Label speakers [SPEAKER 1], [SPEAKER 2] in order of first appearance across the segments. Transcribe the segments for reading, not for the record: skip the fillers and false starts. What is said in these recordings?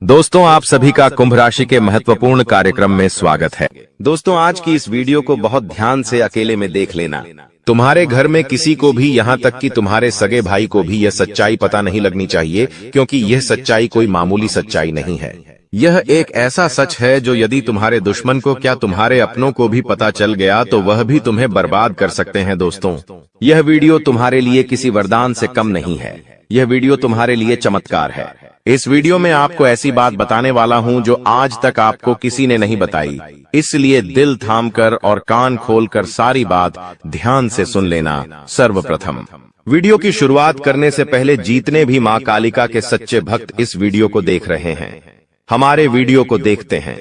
[SPEAKER 1] दोस्तों, आप सभी का कुंभ राशि के महत्वपूर्ण कार्यक्रम में स्वागत है। दोस्तों, आज की इस वीडियो को बहुत ध्यान से अकेले में देख लेना। तुम्हारे घर में किसी को भी, यहाँ तक कि तुम्हारे सगे भाई को भी यह सच्चाई पता नहीं लगनी चाहिए, क्योंकि यह सच्चाई कोई मामूली सच्चाई नहीं है। यह एक ऐसा सच है जो यदि तुम्हारे दुश्मन को, क्या तुम्हारे अपनों को भी पता चल गया तो वह भी तुम्हें बर्बाद कर सकते हैं। दोस्तों, यह वीडियो तुम्हारे लिए किसी वरदान से कम नहीं है। यह वीडियो तुम्हारे लिए चमत्कार है। इस वीडियो में आपको ऐसी बात बताने वाला हूं जो आज तक आपको किसी ने नहीं बताई, इसलिए दिल थामकर और कान खोलकर सारी बात ध्यान से सुन लेना। सर्वप्रथम, वीडियो की शुरुआत करने से पहले जितने भी मां कालिका के सच्चे भक्त इस वीडियो को देख रहे हैं, हमारे वीडियो को देखते हैं,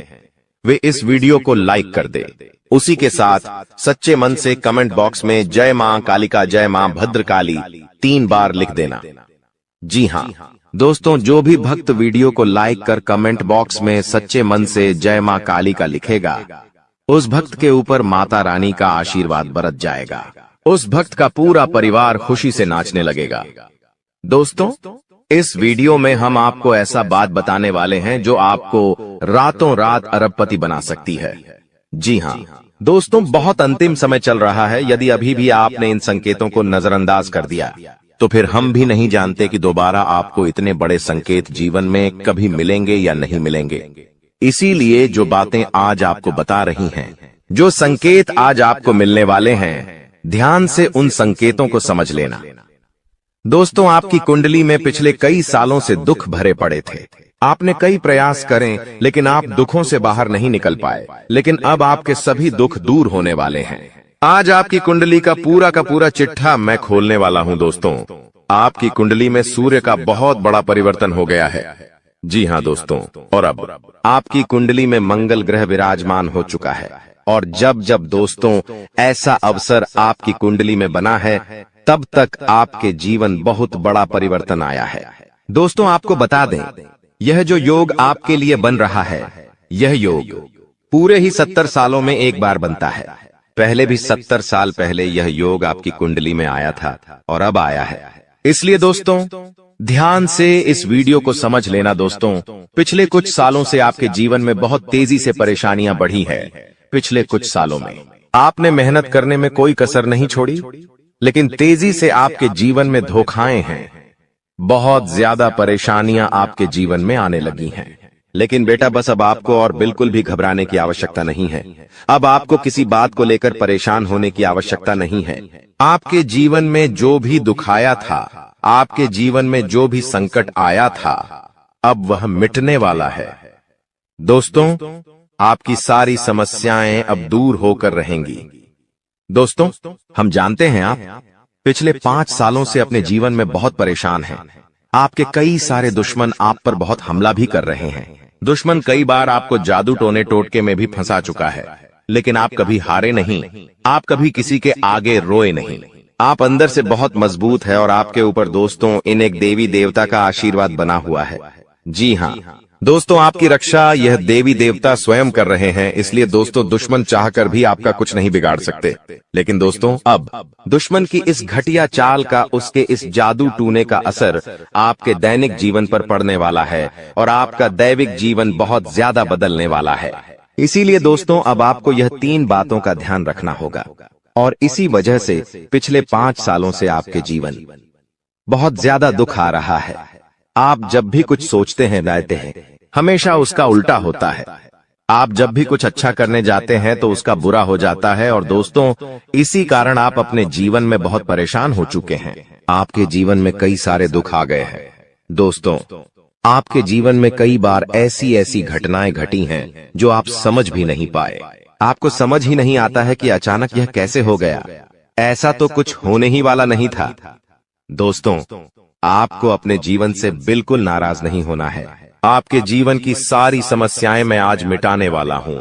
[SPEAKER 1] वे इस वीडियो को लाइक कर दे। उसी के साथ सच्चे मन से कमेंट बॉक्स में जय मां कालिका, जय मां भद्रकाली 3 बार लिख देना। जी हाँ दोस्तों, जो भी भक्त वीडियो को लाइक कर कमेंट बॉक्स में सच्चे मन से जय मां काली का लिखेगा, उस भक्त के ऊपर माता रानी का आशीर्वाद बरस जाएगा। उस भक्त का पूरा परिवार खुशी से नाचने लगेगा। दोस्तों, इस वीडियो में हम आपको ऐसा बात बताने वाले हैं जो आपको रातों रात अरबपति बना सकती है। जी हाँ दोस्तों, बहुत अंतिम समय चल रहा है। यदि अभी भी आपने इन संकेतों को नजरअंदाज कर दिया तो फिर हम भी नहीं जानते कि दोबारा आपको इतने बड़े संकेत जीवन में कभी मिलेंगे या नहीं मिलेंगे। इसीलिए जो बातें आज आपको बता रही हैं, जो संकेत आज आपको मिलने वाले हैं, ध्यान से उन संकेतों को समझ लेना। दोस्तों, आपकी कुंडली में पिछले कई सालों से दुख भरे पड़े थे। आपने कई प्रयास करें, लेकिन आप दुखों से बाहर नहीं निकल पाए। लेकिन अब आपके सभी दुख दूर होने वाले हैं। आज आपकी कुंडली का पूरा चिट्ठा मैं खोलने वाला हूं। दोस्तों, आपकी कुंडली में सूर्य का बहुत बड़ा परिवर्तन हो गया है। जी हाँ दोस्तों, और अब आपकी कुंडली में मंगल ग्रह विराजमान हो चुका है। और जब जब दोस्तों ऐसा अवसर आपकी कुंडली में बना है, तब तक आपके जीवन बहुत बड़ा परिवर्तन आया है। दोस्तों, आपको बता दें, यह जो योग आपके लिए बन रहा है, यह योग पूरे ही 70 सालों में एक बार बनता है। पहले भी 70 साल पहले यह योग आपकी कुंडली में आया था और अब आया है। इसलिए दोस्तों, ध्यान से इस वीडियो को समझ लेना। दोस्तों, पिछले कुछ सालों से आपके जीवन में बहुत तेजी से परेशानियां बढ़ी है। पिछले कुछ सालों में आपने मेहनत करने में कोई कसर नहीं छोड़ी, लेकिन तेजी से आपके जीवन में धोखाएं हैं। बहुत ज्यादा परेशानियां आपके जीवन में आने लगी हैं। लेकिन बेटा, बस अब आपको और बिल्कुल भी घबराने की आवश्यकता नहीं है। अब आपको किसी बात को लेकर परेशान होने की आवश्यकता नहीं है। आपके जीवन में जो भी दुख आया था, आपके जीवन में जो भी संकट आया था, अब वह मिटने वाला है। दोस्तों, आपकी सारी समस्याएं अब दूर होकर रहेंगी। दोस्तों, हम जानते हैं आप पिछले 5 सालों से अपने जीवन में बहुत परेशान हैं। आपके कई सारे दुश्मन आप पर बहुत हमला भी कर रहे हैं। दुश्मन कई बार आपको जादू टोने टोटके में भी फंसा चुका है, लेकिन आप कभी हारे नहीं। आप कभी किसी के आगे रोए नहीं। आप अंदर से बहुत मजबूत है और आपके ऊपर दोस्तों इन एक देवी देवता का आशीर्वाद बना हुआ है। जी हाँ दोस्तों, आपकी रक्षा यह देवी देवता स्वयं कर रहे हैं। इसलिए दोस्तों, दुश्मन चाहकर भी आपका कुछ नहीं बिगाड़ सकते। लेकिन दोस्तों, अब दुश्मन की इस घटिया चाल का, उसके इस जादू टूने का असर आपके दैनिक जीवन पर पड़ने वाला है और आपका दैविक जीवन बहुत ज्यादा बदलने वाला है। इसीलिए दोस्तों, अब आपको यह 3 बातों का ध्यान रखना होगा। और इसी वजह से पिछले 5 सालों से आपके जीवन बहुत ज्यादा दुख आ रहा है। आप जब भी कुछ सोचते हैं, रहते हैं, हमेशा उसका उल्टा होता है। आप जब भी कुछ अच्छा करने जाते हैं तो उसका बुरा हो जाता है। और दोस्तों, इसी कारण आप अपने जीवन में बहुत परेशान हो चुके हैं। आपके जीवन में कई सारे दुख आ गए हैं। दोस्तों, आपके जीवन में कई बार ऐसी घटनाएं घटी हैं जो आप समझ भी नहीं पाए। आपको समझ ही नहीं आता है कि अचानक यह कैसे हो गया। ऐसा तो कुछ होने ही वाला नहीं था। दोस्तों, आपको अपने जीवन से बिल्कुल नाराज नहीं होना है। आपके जीवन की सारी समस्याएं मैं आज मिटाने वाला हूं।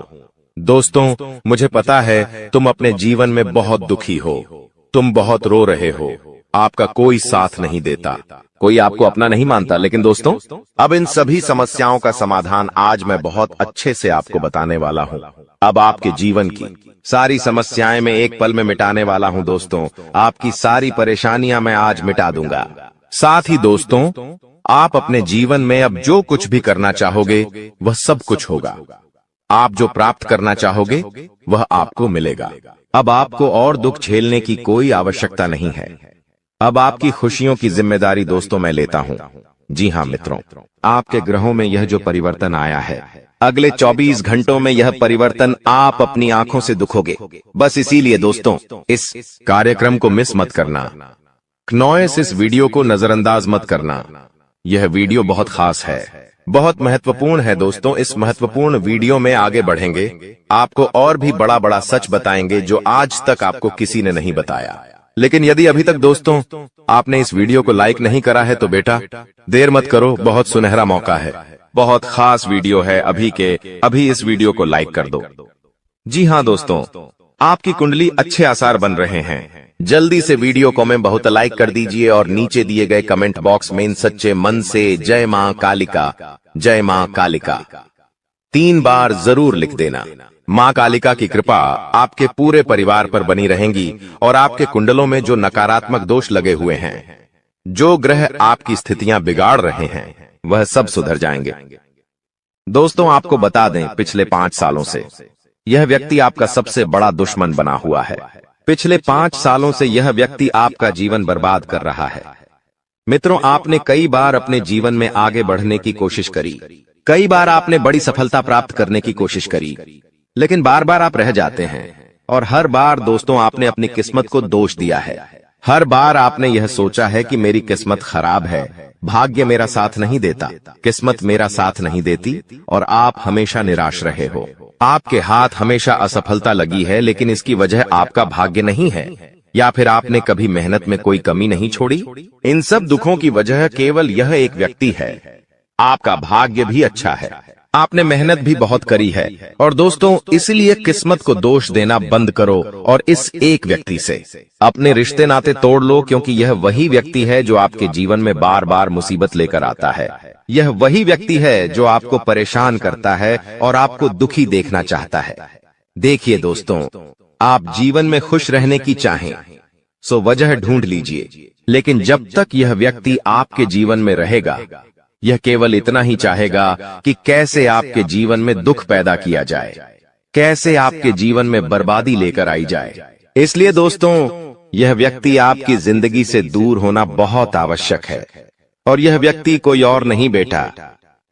[SPEAKER 1] दोस्तों, मुझे पता है तुम अपने जीवन में बहुत दुखी हो, तुम बहुत रो रहे हो, आपका कोई साथ नहीं देता, कोई आपको अपना नहीं मानता। लेकिन दोस्तों, अब इन सभी समस्याओं का समाधान आज मैं बहुत अच्छे से आपको बताने वाला हूं। अब आपके जीवन की सारी समस्याएं मैं एक पल में मिटाने वाला हूं। दोस्तों, आपकी सारी परेशानियां मैं आज मिटा दूंगा। साथ ही दोस्तों, आप अपने जीवन में अब जो कुछ भी करना चाहोगे वह सब कुछ होगा। आप जो प्राप्त करना चाहोगे वह आपको मिलेगा। अब आपको और दुख झेलने की कोई आवश्यकता नहीं है। अब आपकी खुशियों की जिम्मेदारी दोस्तों मैं लेता हूं। जी हां मित्रों, आपके ग्रहों में यह जो परिवर्तन आया है, अगले 24 घंटों में यह परिवर्तन आप अपनी आंखों से दिखोगे। बस इसीलिए दोस्तों इस कार्यक्रम को मिस मत करना। क्नॉयस इस वीडियो को नजरअंदाज मत करना। यह वीडियो बहुत खास है, बहुत महत्वपूर्ण है दोस्तों। इस महत्वपूर्ण वीडियो में आगे बढ़ेंगे, आपको और भी बड़ा बड़ा सच बताएंगे जो आज तक आपको किसी ने नहीं बताया। लेकिन यदि अभी तक दोस्तों आपने इस वीडियो को लाइक नहीं करा है तो बेटा देर मत करो, बहुत सुनहरा मौका है, बहुत खास वीडियो है। अभी इस वीडियो को लाइक कर दो। जी हां दोस्तों, आपकी कुंडली अच्छे आसार बन रहे हैं। जल्दी से वीडियो को में बहुत लाइक कर दीजिए और नीचे दिए गए कमेंट बॉक्स में इन सच्चे मन से जय मां कालिका, जय मां कालिका 3 बार जरूर लिख देना। मां कालिका की कृपा आपके पूरे परिवार पर बनी रहेंगी और आपके कुंडलों में जो नकारात्मक दोष लगे हुए हैं, जो ग्रह आपकी स्थितियां बिगाड़ रहे हैं, वह सब सुधर जाएंगे। दोस्तों आपको बता दें, पिछले 5 सालों से यह व्यक्ति आपका सबसे बड़ा दुश्मन बना हुआ है। पिछले 5 सालों से यह व्यक्ति आपका जीवन बर्बाद कर रहा है। मित्रों, आपने कई बार अपने जीवन में आगे बढ़ने की कोशिश करी, कई बार आपने बड़ी सफलता प्राप्त करने की कोशिश करी, लेकिन बार बार आप रह जाते हैं। और हर बार दोस्तों आपने अपनी किस्मत को दोष दिया है। हर बार आपने यह सोचा है कि मेरी किस्मत खराब है, भाग्य मेरा साथ नहीं देता, किस्मत मेरा साथ नहीं देती, और आप हमेशा निराश रहे हो। आपके हाथ हमेशा असफलता लगी है, लेकिन इसकी वजह आपका भाग्य नहीं है, या फिर आपने कभी मेहनत में कोई कमी नहीं छोड़ी। इन सब दुखों की वजह केवल यह एक व्यक्ति है। आपका भाग्य भी अच्छा है, आपने मेहनत भी बहुत करी है। और दोस्तों इसलिए किस्मत को दोष देना बंद करो और इस एक व्यक्ति से अपने रिश्ते नाते तोड़ लो, क्योंकि यह वही व्यक्ति है जो आपके जीवन में बार बार मुसीबत लेकर आता है। यह वही व्यक्ति है जो आपको परेशान करता है और आपको दुखी देखना चाहता है। देखिए दोस्तों, आप जीवन में खुश रहने की चाहें सो वजह ढूंढ लीजिए, लेकिन जब तक यह व्यक्ति आपके जीवन में रहेगा, यह केवल इतना ही चाहेगा कि कैसे आपके जीवन में दुख पैदा किया जाए, कैसे आपके जीवन में बर्बादी लेकर आई जाए। इसलिए दोस्तों यह व्यक्ति आपकी जिंदगी से दूर होना बहुत आवश्यक है। और यह व्यक्ति कोई और नहीं बेटा,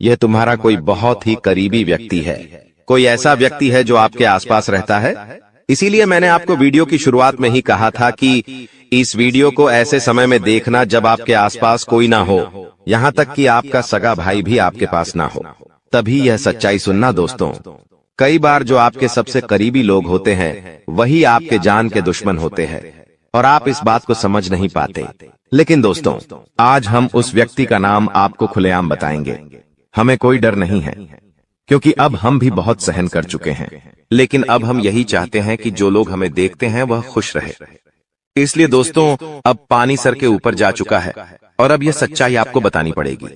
[SPEAKER 1] यह तुम्हारा कोई बहुत ही करीबी व्यक्ति है, कोई ऐसा व्यक्ति है जो आपके आसपास रहता है। इसीलिए मैंने आपको वीडियो की शुरुआत में ही कहा था कि इस वीडियो को ऐसे समय में देखना जब आपके आसपास कोई ना हो, यहाँ तक कि आपका सगा भाई भी आपके पास ना हो, तभी यह सच्चाई सुनना दोस्तों। कई बार जो आपके सबसे करीबी लोग होते हैं वही आपके जान के दुश्मन होते हैं, और आप इस बात को समझ नहीं पाते। लेकिन दोस्तों आज हम उस व्यक्ति का नाम आपको खुलेआम बताएंगे। हमें कोई डर नहीं है, क्योंकि अब हम भी बहुत सहन कर चुके हैं। लेकिन अब हम यही चाहते हैं कि जो लोग हमें देखते हैं वह खुश रहे। इसलिए दोस्तों अब पानी सर के ऊपर जा चुका है और अब यह सच्चाई आपको बतानी पड़ेगी।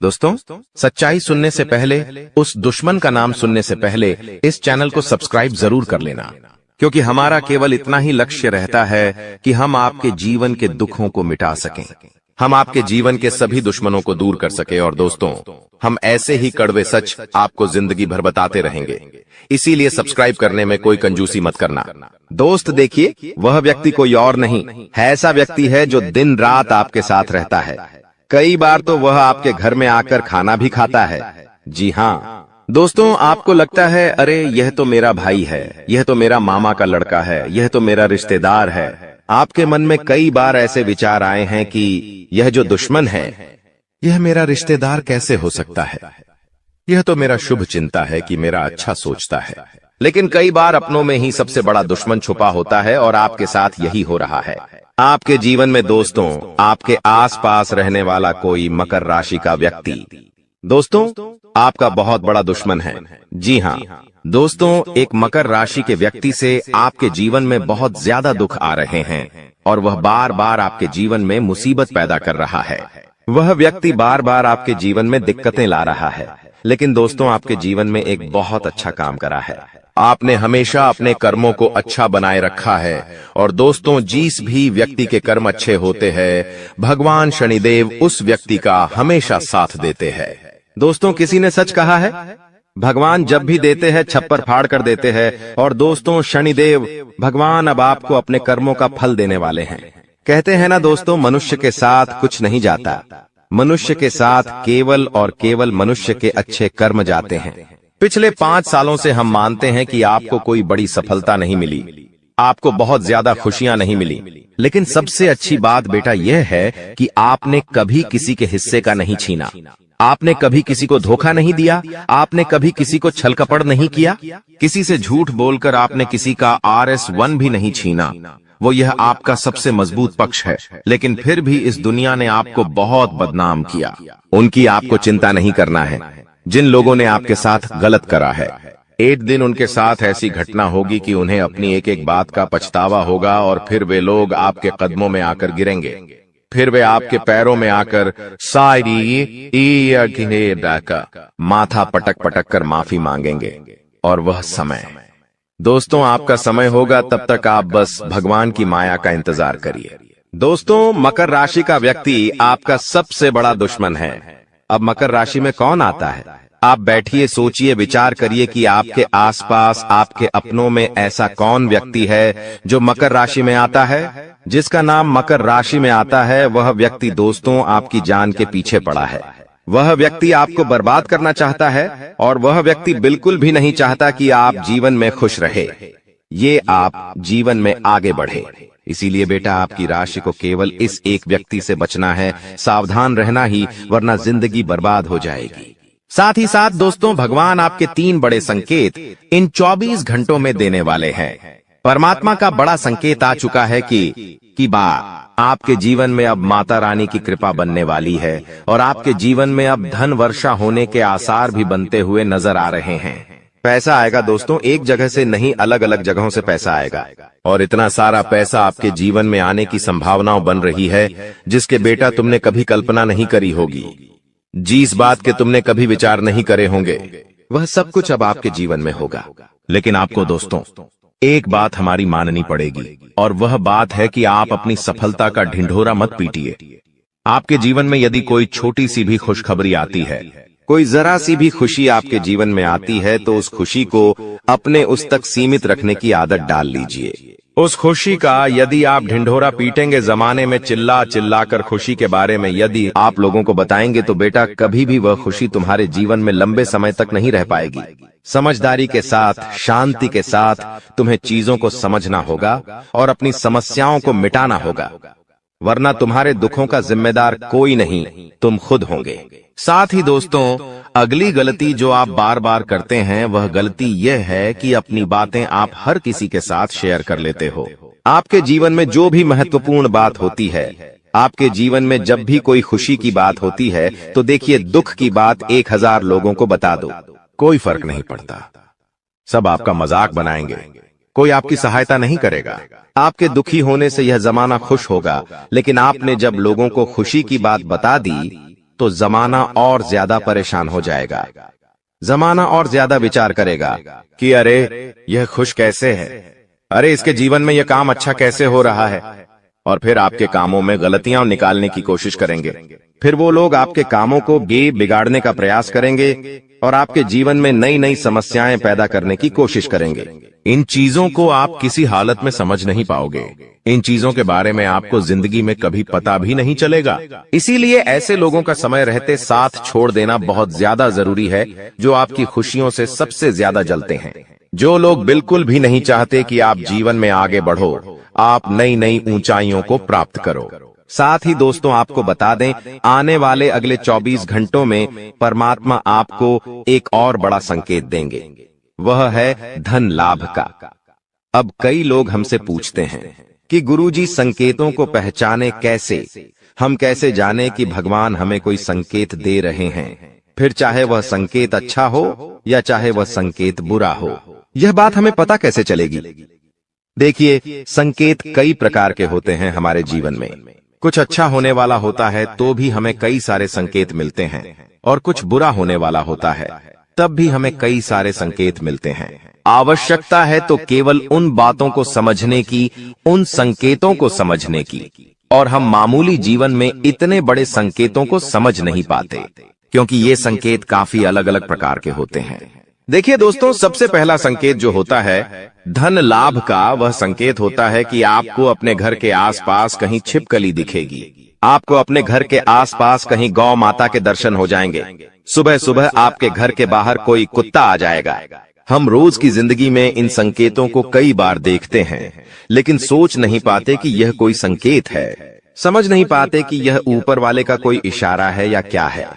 [SPEAKER 1] दोस्तों सच्चाई सुनने से पहले, उस दुश्मन का नाम सुनने से पहले इस चैनल को सब्सक्राइब जरूर कर लेना, क्योंकि हमारा केवल इतना ही लक्ष्य रहता है कि हम आपके जीवन के दुखों को मिटा सकें, हम आपके जीवन के सभी दुश्मनों को दूर कर सके। और दोस्तों हम ऐसे ही कड़वे सच आपको जिंदगी भर बताते रहेंगे, इसीलिए सब्सक्राइब करने में कोई कंजूसी मत करना। दोस्त देखिए, वह व्यक्ति कोई और नहीं है, ऐसा व्यक्ति है जो दिन रात आपके साथ रहता है। कई बार तो वह आपके घर में आकर खाना भी खाता है। जी हाँ दोस्तों, आपको लगता है अरे यह तो मेरा भाई है, यह तो मेरा मामा का लड़का है, यह तो मेरा रिश्तेदार है। आपके मन में कई बार ऐसे विचार आए हैं कि यह जो दुश्मन है यह मेरा रिश्तेदार कैसे हो सकता है, यह तो मेरा शुभ चिंता है कि मेरा अच्छा सोचता है। लेकिन कई बार अपनों में ही सबसे बड़ा दुश्मन छुपा होता है और आपके साथ यही हो रहा है। आपके जीवन में दोस्तों आपके आसपास रहने वाला कोई मकर राशि का व्यक्ति दोस्तों आपका बहुत बड़ा दुश्मन है। जी हाँ दोस्तों, एक मकर राशि के व्यक्ति से आपके जीवन में बहुत ज्यादा दुख आ रहे हैं और वह बार बार आपके जीवन में मुसीबत पैदा कर रहा है। वह व्यक्ति बार बार आपके जीवन में दिक्कतें ला रहा है, लेकिन दोस्तों आपके जीवन में एक बहुत अच्छा काम करा है। आपने हमेशा अपने कर्मों को अच्छा बनाए रखा है। और दोस्तों, जिस भी व्यक्ति के कर्म अच्छे होते हैं, भगवान शनिदेव उस व्यक्ति का हमेशा साथ देते हैं। दोस्तों, किसी ने सच कहा है, भगवान जब भी देते हैं छप्पर फाड़ कर देते हैं। और दोस्तों, शनिदेव भगवान अब आपको अपने कर्मों का फल देने वाले हैं। कहते हैं ना दोस्तों, मनुष्य के साथ कुछ नहीं जाता, मनुष्य के साथ केवल और केवल मनुष्य के अच्छे कर्म जाते हैं। पिछले 5 सालों से हम मानते हैं कि आपको कोई बड़ी सफलता नहीं मिली, आपको बहुत ज्यादा खुशियां नहीं मिली, लेकिन सबसे अच्छी बात बेटा यह है कि आपने कभी किसी के हिस्से का नहीं छीना, आपने कभी किसी को धोखा नहीं दिया, आपने कभी किसी को छल कपट नहीं किया, किसी से झूठ बोलकर आपने किसी का RS1 भी नहीं छीना। वो यह आपका सबसे मजबूत पक्ष है। लेकिन फिर भी इस दुनिया ने आपको बहुत बदनाम किया। उनकी आपको चिंता नहीं करना है। जिन लोगों ने आपके साथ गलत करा है, एक दिन उनके साथ ऐसी घटना होगी कि उन्हें अपनी एक एक बात का पछतावा होगा। और फिर वे लोग आपके कदमों में आकर गिरेंगे, फिर वे आपके पैरों में आकर माथा पटक पटक कर माफी मांगेंगे। और वह समय, दोस्तों, आपका समय होगा, तब तक आप बस भगवान की माया का इंतजार करिए। दोस्तों, मकर राशि का व्यक्ति आपका सबसे बड़ा दुश्मन है। अब मकर राशि में कौन आता है? आप बैठिए, सोचिए, विचार करिए कि आपके आसपास, आपके अपनों में ऐसा कौन व्यक्ति है जो मकर राशि में आता है। जिसका नाम मकर राशि में आता है, वह व्यक्ति दोस्तों आपकी जान के पीछे पड़ा है। वह व्यक्ति आपको बर्बाद करना चाहता है, और वह व्यक्ति बिल्कुल भी नहीं चाहता कि आप जीवन में खुश रहे, ये आप जीवन में आगे बढ़े। इसीलिए बेटा, आपकी राशि को केवल इस एक व्यक्ति से बचना है, सावधान रहना ही, वरना जिंदगी बर्बाद हो जाएगी। साथ ही साथ दोस्तों, भगवान आपके 3 बड़े संकेत इन 24 घंटों में देने वाले हैं। परमात्मा का बड़ा संकेत आ चुका है कि आपके जीवन में अब माता रानी की कृपा बनने वाली है, और आपके जीवन में अब धन वर्षा होने के आसार भी बनते हुए नजर आ रहे हैं। पैसा आएगा दोस्तों, एक जगह से नहीं, अलग अलग जगहों से पैसा आएगा। और इतना सारा पैसा आपके जीवन में आने की संभावनाएं बन रही है, जिसके बेटा तुमने कभी कल्पना नहीं करी होगी। जिस बात के तुमने कभी विचार नहीं करे होंगे, वह सब कुछ अब आपके जीवन में होगा। लेकिन आपको दोस्तों एक बात हमारी माननी पड़ेगी, और वह बात है कि आप अपनी सफलता का ढिंढोरा मत पीटिए। आपके जीवन में यदि कोई छोटी सी भी खुशखबरी आती है, कोई जरा सी भी खुशी आपके जीवन में आती है, तो उस खुशी को अपने उस तक सीमित रखने की आदत डाल लीजिए। उस खुशी का यदि आप ढिंढोरा पीटेंगे, जमाने में चिल्ला चिल्ला कर खुशी के बारे में यदि आप लोगों को बताएंगे, तो बेटा कभी भी वह खुशी तुम्हारे जीवन में लंबे समय तक नहीं रह पाएगी। समझदारी के साथ, शांति के साथ तुम्हें चीजों को समझना होगा और अपनी समस्याओं को मिटाना होगा, वरना तुम्हारे दुखों का जिम्मेदार कोई नहीं, तुम खुद होंगे। साथ ही दोस्तों, अगली गलती जो आप बार बार करते हैं, वह गलती यह है कि अपनी बातें आप हर किसी के साथ शेयर कर लेते हो। आपके जीवन में जो भी महत्वपूर्ण बात होती है, आपके जीवन में जब भी कोई खुशी की बात होती है, तो देखिए, दुख की बात 1000 लोगों को बता दो, कोई फर्क नहीं पड़ता। सब आपका मजाक बनाएंगे, कोई आपकी सहायता नहीं करेगा। आपके दुखी होने से यह जमाना खुश होगा, लेकिन आपने जब लोगों को खुशी की बात बता दी, तो जमाना और ज्यादा परेशान हो जाएगा। जमाना और ज्यादा विचार करेगा कि अरे यह खुश कैसे है, अरे इसके जीवन में यह काम अच्छा कैसे हो रहा है, और फिर आपके कामों में गलतियां निकालने की कोशिश करेंगे। फिर वो लोग आपके कामों को बिगाड़ने का प्रयास करेंगे और आपके जीवन में नई नई समस्याएं पैदा करने की कोशिश करेंगे। इन चीजों को आप किसी हालत में समझ नहीं पाओगे। इन चीजों के बारे में आपको जिंदगी में कभी पता भी नहीं चलेगा। इसीलिए ऐसे लोगों का समय रहते साथ छोड़ देना बहुत ज्यादा जरूरी है, जो आपकी खुशियों से सबसे ज्यादा जलते हैं। जो लोग बिल्कुल भी नहीं चाहते कि आप जीवन में आगे बढ़ो, आप नई नई ऊंचाइयों को प्राप्त करो। साथ ही दोस्तों, आपको बता दें, आने वाले अगले 24 घंटों में परमात्मा आपको एक और बड़ा संकेत देंगे, वह है धन लाभ का। अब कई लोग हमसे पूछते हैं कि गुरुजी, संकेतों को पहचाने कैसे? हम कैसे जाने कि भगवान हमें कोई संकेत दे रहे हैं, फिर चाहे वह संकेत अच्छा हो या चाहे वह संकेत बुरा हो? यह बात हमें पता कैसे चलेगी? देखिए, संकेत कई प्रकार के होते हैं हमारे जीवन में। कुछ अच्छा होने वाला होता है तो भी हमें कई सारे संकेत मिलते हैं, और कुछ बुरा होने वाला होता है तब भी हमें कई सारे संकेत मिलते हैं। आवश्यकता है तो केवल उन बातों को समझने की, उन संकेतों को समझने की। और हम मामूली जीवन में इतने बड़े संकेतों को समझ नहीं पाते, क्योंकि ये संकेत काफी अलग अलग प्रकार के होते हैं। देखिए दोस्तों, सबसे पहला संकेत जो होता है धन लाभ का, वह संकेत होता है कि आपको अपने घर के आसपास कहीं छिपकली दिखेगी। आपको अपने घर के आसपास कहीं गौ माता के दर्शन हो जाएंगे। सुबह सुबह आपके घर के बाहर कोई कुत्ता आ जाएगा। हम रोज की जिंदगी में इन संकेतों को कई बार देखते हैं, लेकिन सोच नहीं पाते कि यह कोई संकेत है, समझ नहीं पाते कि यह ऊपर वाले का कोई इशारा है या क्या है।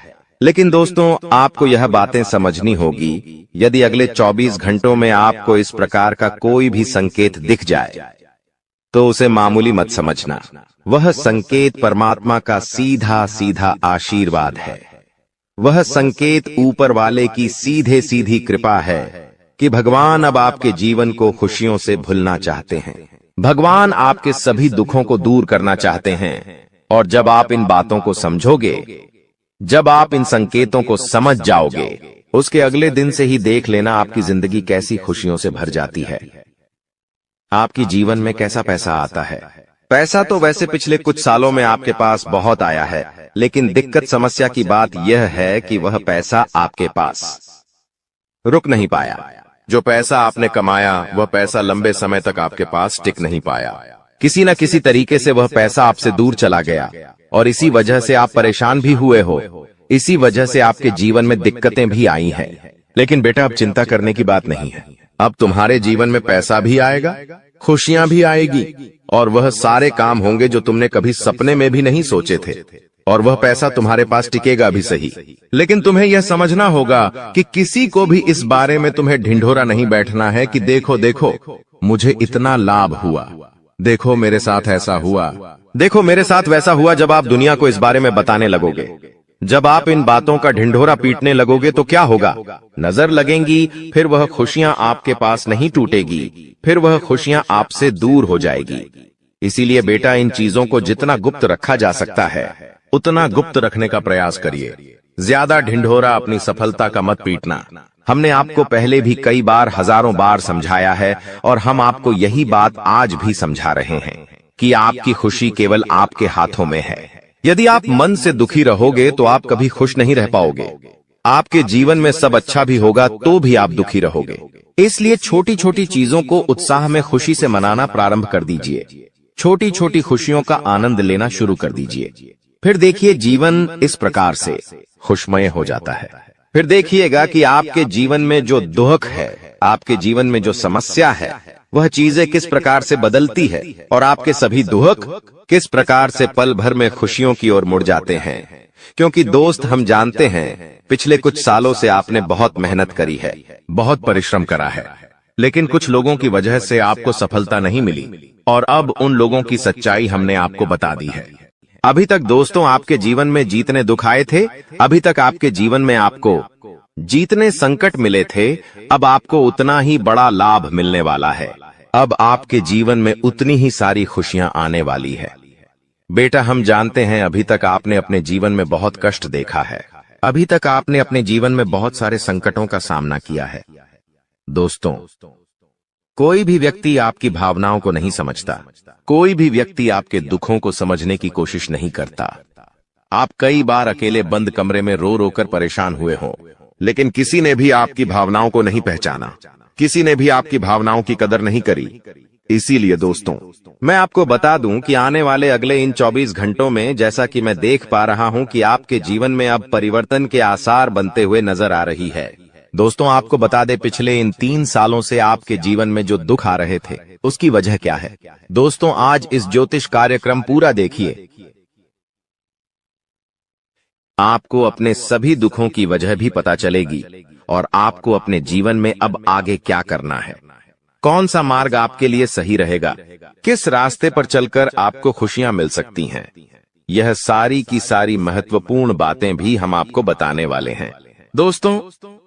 [SPEAKER 1] लेकिन दोस्तों, आपको यह बातें समझनी होगी। यदि अगले 24 घंटों में आपको इस प्रकार का कोई भी संकेत दिख जाए तो उसे मामूली मत समझना। वह संकेत परमात्मा का सीधा सीधा आशीर्वाद है। वह संकेत ऊपर वाले की सीधे सीधी कृपा है कि भगवान अब आपके जीवन को खुशियों से भुलना चाहते हैं। भगवान आपके सभी दुखों को दूर करना चाहते हैं। और जब आप इन बातों को समझोगे, जब आप इन संकेतों को समझ जाओगे, उसके अगले दिन से ही देख लेना आपकी जिंदगी कैसी खुशियों से भर जाती है। आपकी जीवन में कैसा पैसा आता है। पैसा तो वैसे पिछले कुछ सालों में आपके पास बहुत आया है, लेकिन दिक्कत समस्या की बात यह है कि वह पैसा आपके पास रुक नहीं पाया। जो पैसा आपने कमाया, वह पैसा लंबे समय तक आपके पास टिक नहीं पाया। किसी न किसी तरीके से वह पैसा आपसे दूर चला गया और इसी वजह से आप परेशान भी हुए हो। इसी वजह से आपके जीवन में दिक्कतें भी आई हैं। लेकिन बेटा, अब चिंता करने की बात नहीं है। अब तुम्हारे जीवन में पैसा भी आएगा, खुशियां भी आएगी, और वह सारे काम होंगे जो तुमने कभी सपने में भी नहीं सोचे थे। और वह पैसा तुम्हारे पास टिकेगा भी सही, लेकिन तुम्हें यह समझना होगा कि किसी को भी इस बारे में तुम्हें ढिंढोरा नहीं बैठना है कि देखो देखो मुझे इतना लाभ हुआ, देखो मेरे साथ ऐसा हुआ, देखो मेरे साथ वैसा हुआ। जब आप दुनिया को इस बारे में बताने लगोगे, जब आप इन बातों का ढिंढोरा पीटने लगोगे, तो क्या होगा? नजर लगेंगी, फिर वह खुशियां आपके पास नहीं टूटेगी, फिर वह खुशियां आपसे दूर हो जाएगी। इसीलिए बेटा, इन चीजों को जितना गुप्त रखा जा सकता है उतना गुप्त रखने का प्रयास करिए। ज्यादा ढिंढोरा अपनी सफलता का मत पीटना। हमने आपको पहले भी कई बार, हजारों बार समझाया है, और हम आपको यही बात आज भी समझा रहे हैं कि आपकी खुशी केवल आपके हाथों में है। यदि आप मन से दुखी रहोगे तो आप कभी खुश नहीं रह पाओगे। आपके जीवन में सब अच्छा भी होगा तो भी आप दुखी रहोगे। इसलिए छोटी छोटी चीजों को उत्साह में खुशी से मनाना प्रारंभ कर दीजिए। छोटी छोटी खुशियों का आनंद लेना शुरू कर दीजिए। फिर देखिए, जीवन इस प्रकार से खुशमय हो जाता है। फिर देखिएगा कि आपके जीवन में जो दुख है, आपके जीवन में जो समस्या है, वह चीजें किस प्रकार से बदलती है, और आपके सभी दुख किस प्रकार से पल भर में खुशियों की ओर मुड़ जाते हैं। क्योंकि दोस्त, हम जानते हैं पिछले कुछ सालों से आपने बहुत मेहनत करी है, बहुत परिश्रम करा है, लेकिन कुछ लोगों की वजह से आपको सफलता नहीं मिली, और अब उन लोगों की सच्चाई हमने आपको बता दी है। अभी तक दोस्तों आपके जीवन में जितने दुख आए थे, अभी तक आपके जीवन में आपको जितने संकट मिले थे, अब आपको उतना ही बड़ा लाभ मिलने वाला है। अब आपके जीवन में उतनी ही सारी खुशियां आने वाली है। बेटा, हम जानते हैं अभी तक आपने अपने जीवन में बहुत कष्ट देखा है। अभी तक आपने अपने जीवन में बहुत सारे संकटों का सामना किया है। दोस्तों, कोई भी व्यक्ति आपकी भावनाओं को नहीं समझता। कोई भी व्यक्ति आपके दुखों को समझने की कोशिश नहीं करता। आप कई बार अकेले बंद कमरे में रो रो कर परेशान हुए हों, लेकिन किसी ने भी आपकी भावनाओं को नहीं पहचाना, किसी ने भी आपकी भावनाओं की कदर नहीं करी। इसीलिए दोस्तों, मैं आपको बता दूं कि आने वाले अगले इन 24 घंटों में, जैसा कि मैं देख पा रहा हूं कि आपके जीवन में अब परिवर्तन के आसार बनते हुए नजर आ रही है। दोस्तों, आपको बता दें, पिछले इन 3 सालों से आपके जीवन में जो दुख आ रहे थे, उसकी वजह क्या है? दोस्तों, आज इस ज्योतिष कार्यक्रम पूरा देखिए। आपको अपने सभी दुखों की वजह भी पता चलेगी, और आपको अपने जीवन में अब आगे क्या करना है, कौन सा मार्ग आपके लिए सही रहेगा, किस रास्ते पर चलकर आपको खुशियां मिल सकती हैं। यह सारी की सारी महत्वपूर्ण बातें भी हम आपको बताने वाले हैं। दोस्तों,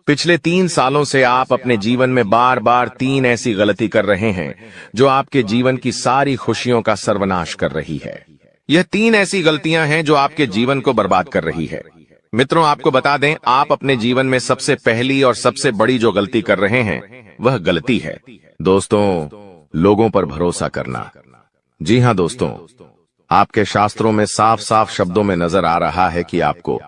[SPEAKER 1] पिछले 3 सालों से आप अपने जीवन में बार बार 3 ऐसी गलती कर रहे हैं जो आपके जीवन की सारी खुशियों का सर्वनाश कर रही है। यह 3 ऐसी गलतियां हैं जो आपके जीवन को बर्बाद कर रही है। मित्रों, आपको बता दें, आप अपने जीवन में सबसे पहली और सबसे बड़ी जो गलती कर रहे हैं वह गलती है दोस्तों, लोगों पर भरोसा करना। जी हां दोस्तों, आपके शास्त्रों में साफ साफ शब्दों में नजर आ रहा है कि आपको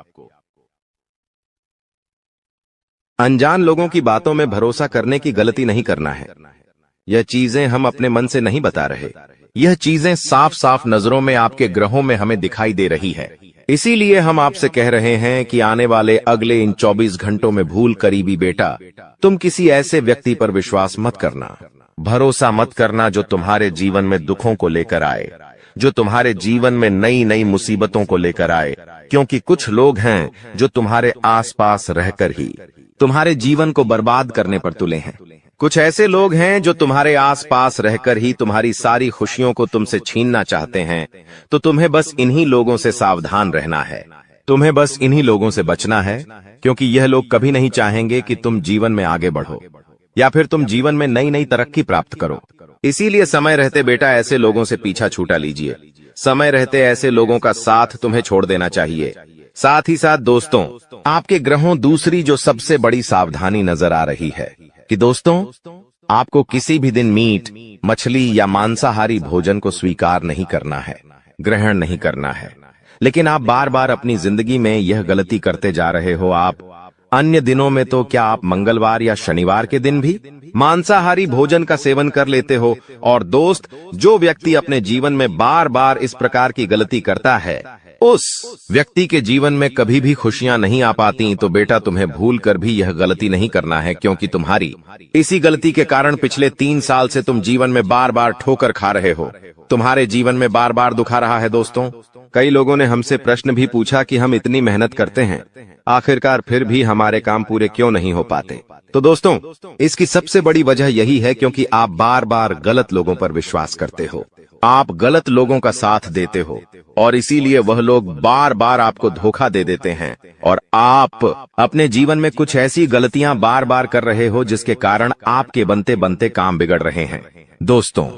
[SPEAKER 1] अनजान लोगों की बातों में भरोसा करने की गलती नहीं करना है। यह चीजें हम अपने मन से नहीं बता रहे, यह चीजें साफ साफ नजरों में आपके ग्रहों में हमें दिखाई दे रही है। इसीलिए हम आपसे कह रहे हैं कि आने वाले अगले इन 24 घंटों में भूल करीबी बेटा, तुम किसी ऐसे व्यक्ति पर विश्वास मत करना, भरोसा मत करना जो तुम्हारे जीवन में दुखों को लेकर आए, जो तुम्हारे जीवन में नई नई मुसीबतों को लेकर आए। क्योंकि कुछ लोग हैं जो तुम्हारे आसपास रहकर ही तुम्हारे जीवन को बर्बाद करने पर तुले हैं। कुछ ऐसे लोग हैं जो तुम्हारे आसपास रहकर ही तुम्हारी सारी खुशियों को तुमसे छीनना चाहते हैं। तो तुम्हें बस इन्हीं लोगों से सावधान रहना है, तुम्हें बस इन्हीं लोगों से बचना है, क्योंकि यह लोग कभी नहीं चाहेंगे कि तुम जीवन में आगे बढ़ो या फिर तुम जीवन में नई नई तरक्की प्राप्त करो। इसीलिए समय रहते बेटा ऐसे लोगों से पीछा छूटा लीजिए। समय रहते ऐसे लोगों का साथ तुम्हें छोड़ देना चाहिए। साथ ही साथ दोस्तों, आपके ग्रहों दूसरी जो सबसे बड़ी सावधानी नजर आ रही है कि दोस्तों, आपको किसी भी दिन मीट, मछली या मांसाहारी भोजन को स्वीकार नहीं करना है, ग्रहण नहीं करना है। लेकिन आप बार बार अपनी जिंदगी में यह गलती करते जा रहे हो। आप अन्य दिनों में तो क्या आप मंगलवार या शनिवार के दिन भी मांसाहारी भोजन का सेवन कर लेते हो। और दोस्त, जो व्यक्ति अपने जीवन में बार बार इस प्रकार की गलती करता है, उस व्यक्ति के जीवन में कभी भी खुशियां नहीं आ पाती। तो बेटा, तुम्हें भूल कर भी यह गलती नहीं करना है, क्योंकि तुम्हारी इसी गलती के कारण पिछले 3 साल से तुम जीवन में बार बार ठोकर खा रहे हो, तुम्हारे जीवन में बार बार दुख आ रहा है। दोस्तों, कई लोगों ने हमसे प्रश्न भी पूछा कि हम इतनी मेहनत करते हैं, आखिरकार फिर भी हमारे काम पूरे क्यों नहीं हो पाते। तो दोस्तों, इसकी सबसे बड़ी वजह यही है क्योंकि आप बार बार गलत लोगों पर विश्वास करते हो, आप गलत लोगों का साथ देते हो, और इसीलिए वह लोग बार बार आपको धोखा दे देते हैं। और आप अपने जीवन में कुछ ऐसी गलतियां बार बार कर रहे हो जिसके कारण आपके बनते बनते काम बिगड़ रहे हैं। दोस्तों,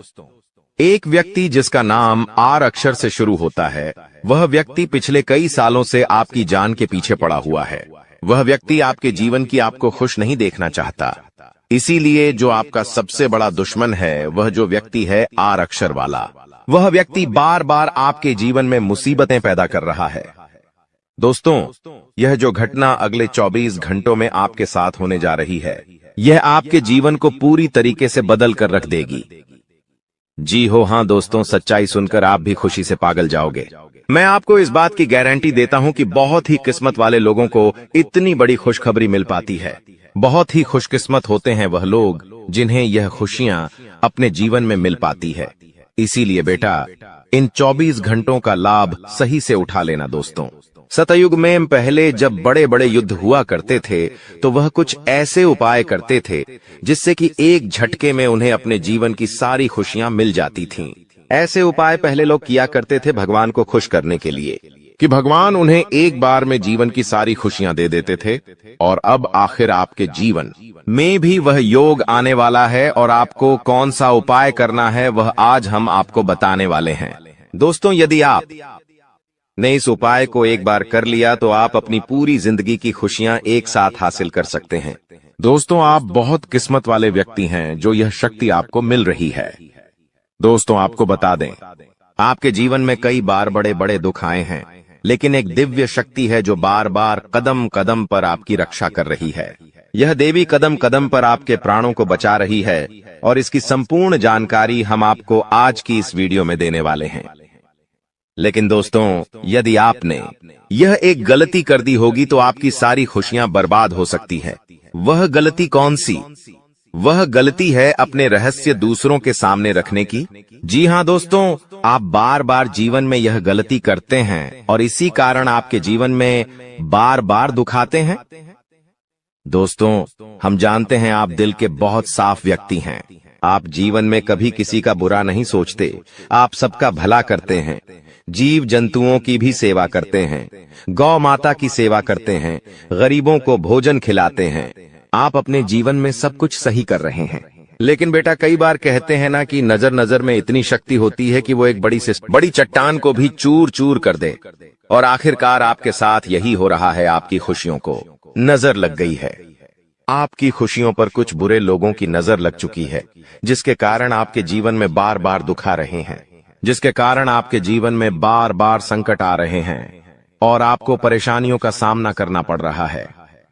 [SPEAKER 1] एक व्यक्ति जिसका नाम आर अक्षर से शुरू होता है, वह व्यक्ति पिछले कई सालों से आपकी जान के पीछे पड़ा हुआ है। वह व्यक्ति आपके जीवन की आपको खुश नहीं देखना चाहता। इसीलिए जो आपका सबसे बड़ा दुश्मन है, वह जो व्यक्ति है आर अक्षर वाला, वह व्यक्ति बार बार आपके जीवन में मुसीबतें पैदा कर रहा है। दोस्तों, यह जो घटना अगले 24 घंटों में आपके साथ होने जा रही है, यह आपके जीवन को पूरी तरीके से बदल कर रख देगी। जी हो हाँ दोस्तों, सच्चाई सुनकर आप भी खुशी से पागल जाओगे। मैं आपको इस बात की गारंटी देता हूं कि बहुत ही किस्मत वाले लोगों को इतनी बड़ी खुशखबरी मिल पाती है। बहुत ही खुशकिस्मत होते हैं वह लोग जिन्हें यह खुशियां अपने जीवन में मिल पाती है। इसीलिए बेटा, इन 24 घंटों का लाभ सही से उठा लेना। दोस्तों, सतयुग में पहले जब बड़े बड़े युद्ध हुआ करते थे, तो वह कुछ ऐसे उपाय करते थे जिससे कि एक झटके में उन्हें अपने जीवन की सारी खुशियां मिल जाती थीं। ऐसे उपाय पहले लोग किया करते थे भगवान को खुश करने के लिए, कि भगवान उन्हें एक बार में जीवन की सारी खुशियां दे देते थे। और अब आखिर आपके जीवन में भी वह योग आने वाला है, और आपको कौन सा उपाय करना है वह आज हम आपको बताने वाले हैं। दोस्तों, यदि आप ने इस उपाय को एक बार कर लिया तो आप अपनी पूरी जिंदगी की खुशियां एक साथ हासिल कर सकते हैं। दोस्तों, आप बहुत किस्मत वाले व्यक्ति हैं जो यह शक्ति आपको मिल रही है। दोस्तों, आपको बता दें, आपके जीवन में कई बार बड़े बड़े दुख आए हैं, लेकिन एक दिव्य शक्ति है जो बार बार कदम कदम पर आपकी रक्षा कर रही है। यह देवी कदम कदम पर आपके प्राणों को बचा रही है, और इसकी संपूर्ण जानकारी हम आपको आज की इस वीडियो में देने वाले हैं। लेकिन दोस्तों, यदि आपने यह एक गलती कर दी होगी तो आपकी सारी खुशियां बर्बाद हो सकती है। वह गलती कौन सी? वह गलती है अपने रहस्य दूसरों के सामने रखने की। जी हां दोस्तों, आप बार बार जीवन में यह गलती करते हैं और इसी कारण आपके जीवन में बार बार दुख आते हैं। दोस्तों, हम जानते हैं आप दिल के बहुत साफ व्यक्ति हैं। आप जीवन में कभी किसी का बुरा नहीं सोचते, आप सबका भला करते हैं, जीव जंतुओं की भी सेवा करते हैं, गौ माता की सेवा करते हैं, गरीबों को भोजन खिलाते हैं। आप अपने जीवन में सब कुछ सही कर रहे हैं। लेकिन बेटा कई बार कहते हैं ना कि नजर नजर में इतनी शक्ति होती है कि वो एक बड़ी से बड़ी चट्टान को भी चूर चूर कर दे। और आखिरकार आपके साथ यही हो रहा है। आपकी खुशियों को नजर लग गई है। आपकी खुशियों पर कुछ बुरे लोगों की नजर लग चुकी है, जिसके कारण आपके जीवन में बार बार दुख आ रहे हैं, जिसके कारण आपके जीवन में बार बार संकट आ रहे हैं और आपको परेशानियों का सामना करना पड़ रहा है।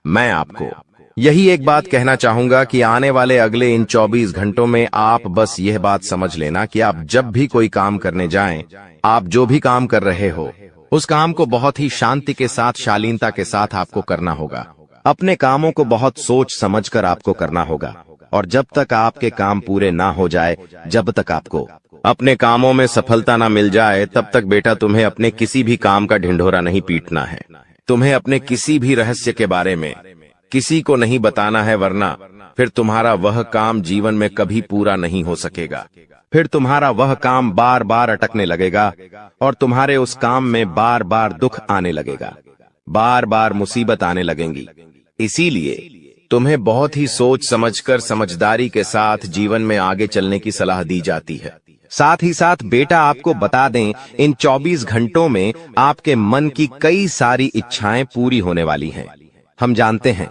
[SPEAKER 1] मैं आपको यही एक बात कहना चाहूंगा कि आने वाले अगले इन 24 घंटों में आप बस यह बात समझ लेना कि आप जब भी कोई काम करने जाएं, आप जो भी काम कर रहे हो उस काम को बहुत ही शांति के साथ, शालीनता के साथ आपको करना होगा। अपने कामों को बहुत सोच समझकर आपको करना होगा। और जब तक आपके काम पूरे ना हो जाए, जब तक आपको अपने कामों में सफलता ना मिल जाए, तब तक बेटा तुम्हें अपने किसी भी काम का ढिंढोरा नहीं पीटना है। तुम्हें अपने किसी भी रहस्य के बारे में किसी को नहीं बताना है, वरना फिर तुम्हारा वह काम जीवन में कभी पूरा नहीं हो सकेगा। फिर तुम्हारा वह काम बार बार अटकने लगेगा और तुम्हारे उस काम में बार बार दुख आने लगेगा, बार बार मुसीबत आने लगेंगी। इसीलिए तुम्हें बहुत ही सोच समझकर, समझदारी के साथ जीवन में आगे चलने की सलाह दी जाती है। साथ ही साथ बेटा आपको बता दें, इन 24 घंटों में आपके मन की कई सारी इच्छाएं पूरी होने वाली हैं। हम जानते हैं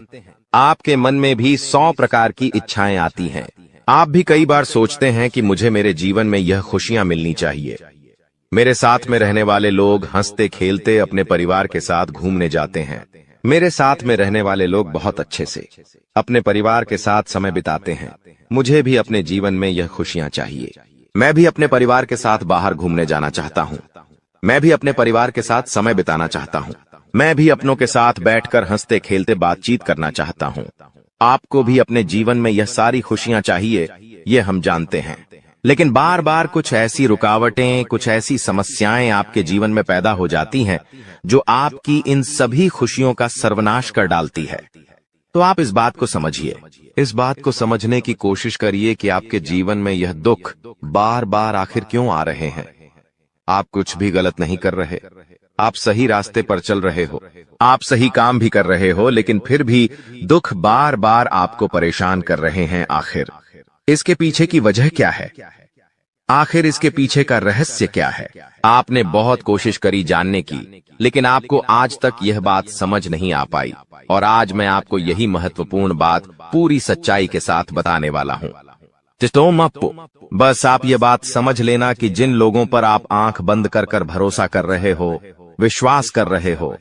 [SPEAKER 1] आपके मन में भी 100 प्रकार की इच्छाएं आती हैं। आप भी कई बार सोचते हैं कि मुझे मेरे जीवन में यह खुशियां मिलनी चाहिए, मेरे साथ में रहने वाले लोग हंसते खेलते अपने परिवार के साथ घूमने जाते हैं, मेरे साथ में रहने वाले लोग बहुत अच्छे से अपने परिवार के साथ समय बिताते हैं। मुझे भी अपने जीवन में यह खुशियां चाहिए। मैं भी अपने परिवार के साथ बाहर घूमने जाना चाहता हूँ। मैं भी अपने परिवार के साथ समय बिताना चाहता हूँ। मैं भी अपनों के साथ बैठकर हंसते खेलते बातचीत करना चाहता हूँ। आपको भी अपने जीवन में यह सारी खुशियां चाहिए, ये हम जानते हैं। लेकिन बार बार कुछ ऐसी रुकावटें, कुछ ऐसी समस्याएं आपके जीवन में पैदा हो जाती हैं जो आपकी इन सभी खुशियों का सर्वनाश कर डालती है। तो आप इस बात को समझिए, इस बात को समझने की कोशिश करिए कि आपके जीवन में यह दुख बार बार आखिर क्यों आ रहे हैं। आप कुछ भी गलत नहीं कर रहे, आप सही रास्ते पर चल रहे हो, आप सही काम भी कर रहे हो, लेकिन फिर भी दुख बार बार आपको परेशान कर रहे हैं। आखिर इसके पीछे की वजह क्या है? आखिर इसके पीछे का रहस्य क्या है? आपने बहुत कोशिश करी जानने की, लेकिन आपको आज तक यह बात समझ नहीं आ पाई। और आज मैं आपको यही महत्वपूर्ण बात पूरी सच्चाई के साथ बताने वाला हूँ। बस आप ये बात समझ लेना कि जिन लोगों पर आप आंख बंद कर कर भरोसा कर रहे हो, विश्वास कर रहे हो,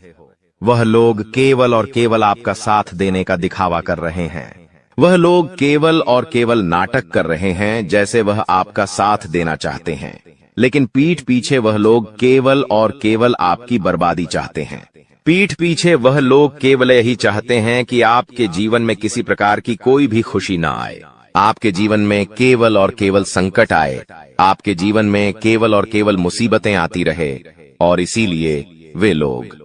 [SPEAKER 1] वह लोग केवल और केवल आपका साथ देने का दिखावा कर रहे हैं। वह लोग केवल और केवल नाटक कर रहे हैं, जैसे वह आपका साथ देना चाहते हैं, लेकिन पीठ पीछे वह लोग केवल और केवल आपकी बर्बादी चाहते हैं। पीठ पीछे वह लोग केवल यही चाहते हैं कि आपके जीवन में किसी प्रकार की कोई भी खुशी ना आए, आपके जीवन में केवल और केवल संकट आए, आपके जीवन में केवल और केवल मुसीबतें आती रहे। और इसीलिए वे लोग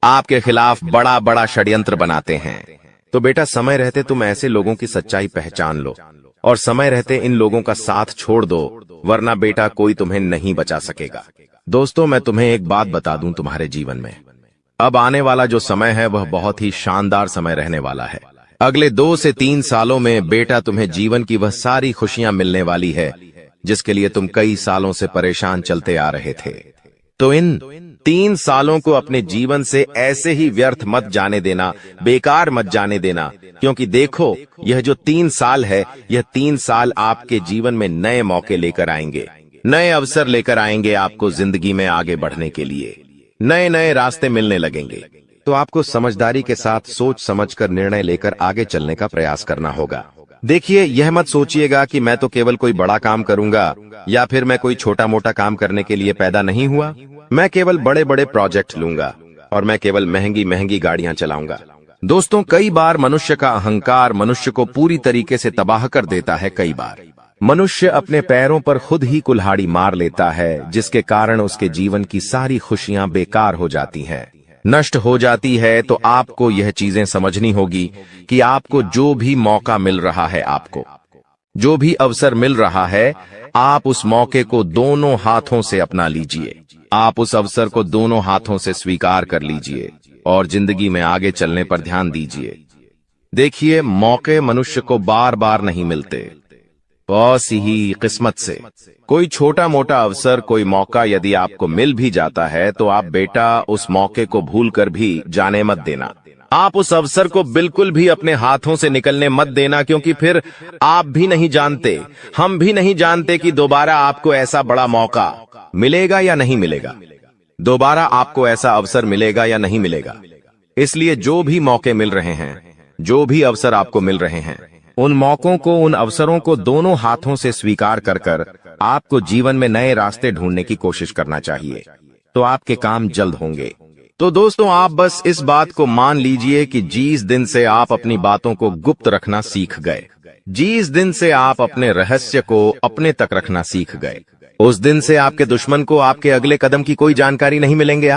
[SPEAKER 1] आपके खिलाफ बड़ा बड़ा षड्यंत्र बनाते हैं। तो बेटा समय रहते तुम ऐसे लोगों की सच्चाई पहचान लो और समय रहते इन लोगों का साथ छोड़ दो, वरना बेटा कोई तुम्हें नहीं बचा सकेगा। दोस्तों, मैं तुम्हें एक बात बता दूं, तुम्हारे जीवन में अब आने वाला जो समय है वह बहुत ही शानदार समय रहने वाला है। अगले 2 से 3 सालों में बेटा तुम्हें जीवन की वह सारी खुशियां मिलने वाली है जिसके लिए तुम कई सालों से परेशान चलते आ रहे थे। तो इन 3 सालों को अपने जीवन से ऐसे ही व्यर्थ मत जाने देना, बेकार मत जाने देना, क्योंकि देखो यह जो 3 साल है, यह 3 साल आपके जीवन में नए मौके लेकर आएंगे, नए अवसर लेकर आएंगे। आपको जिंदगी में आगे बढ़ने के लिए नए नए रास्ते मिलने लगेंगे। तो आपको समझदारी के साथ सोच समझकर निर्णय लेकर आगे चलने का प्रयास करना होगा। देखिए, यह मत सोचिएगा कि मैं तो केवल कोई बड़ा काम करूंगा या फिर मैं कोई छोटा मोटा काम करने के लिए पैदा नहीं हुआ। मैं केवल बड़े बड़े प्रोजेक्ट लूंगा और मैं केवल महंगी महंगी गाड़ियां चलाऊंगा। दोस्तों, कई बार मनुष्य का अहंकार मनुष्य को पूरी तरीके से तबाह कर देता है। कई बार मनुष्य अपने पैरों पर खुद ही कुल्हाड़ी मार लेता है, जिसके कारण उसके जीवन की सारी खुशियां बेकार हो जाती हैं, नष्ट हो जाती है। तो आपको यह चीजें समझनी होगी कि आपको जो भी मौका मिल रहा है, आपको जो भी अवसर मिल रहा है, आप उस मौके को दोनों हाथों से अपना लीजिए। आप उस अवसर को दोनों हाथों से स्वीकार कर लीजिए और जिंदगी में आगे चलने पर ध्यान दीजिए। देखिए, मौके मनुष्य को बार बार नहीं मिलते, बहुत सी ही किस्मत से। कोई छोटा मोटा अवसर, कोई मौका यदि आपको मिल भी जाता है तो आप बेटा उस मौके को भूलकर भी जाने मत देना। आप उस अवसर को बिल्कुल भी अपने हाथों से निकलने मत देना, क्योंकि फिर आप भी नहीं जानते, हम भी नहीं जानते कि दोबारा आपको ऐसा बड़ा मौका मिलेगा या नहीं मिलेगा, दोबारा आपको ऐसा अवसर मिलेगा या नहीं मिलेगा। इसलिए जो भी मौके मिल रहे हैं, जो भी अवसर आपको मिल रहे हैं, उन मौकों को, उन अवसरों को दोनों हाथों से स्वीकार कर कर आपको जीवन में नए रास्ते ढूंढने की कोशिश करना चाहिए, तो आपके काम जल्द होंगे। तो दोस्तों, आप बस इस बात को मान लीजिए कि जिस दिन से आप अपनी बातों को गुप्त रखना सीख गए, जिस दिन से आप अपने रहस्य को अपने तक रखना सीख गए, उस दिन से आपके दुश्मन को आपके अगले कदम की कोई जानकारी नहीं मिलेंगे।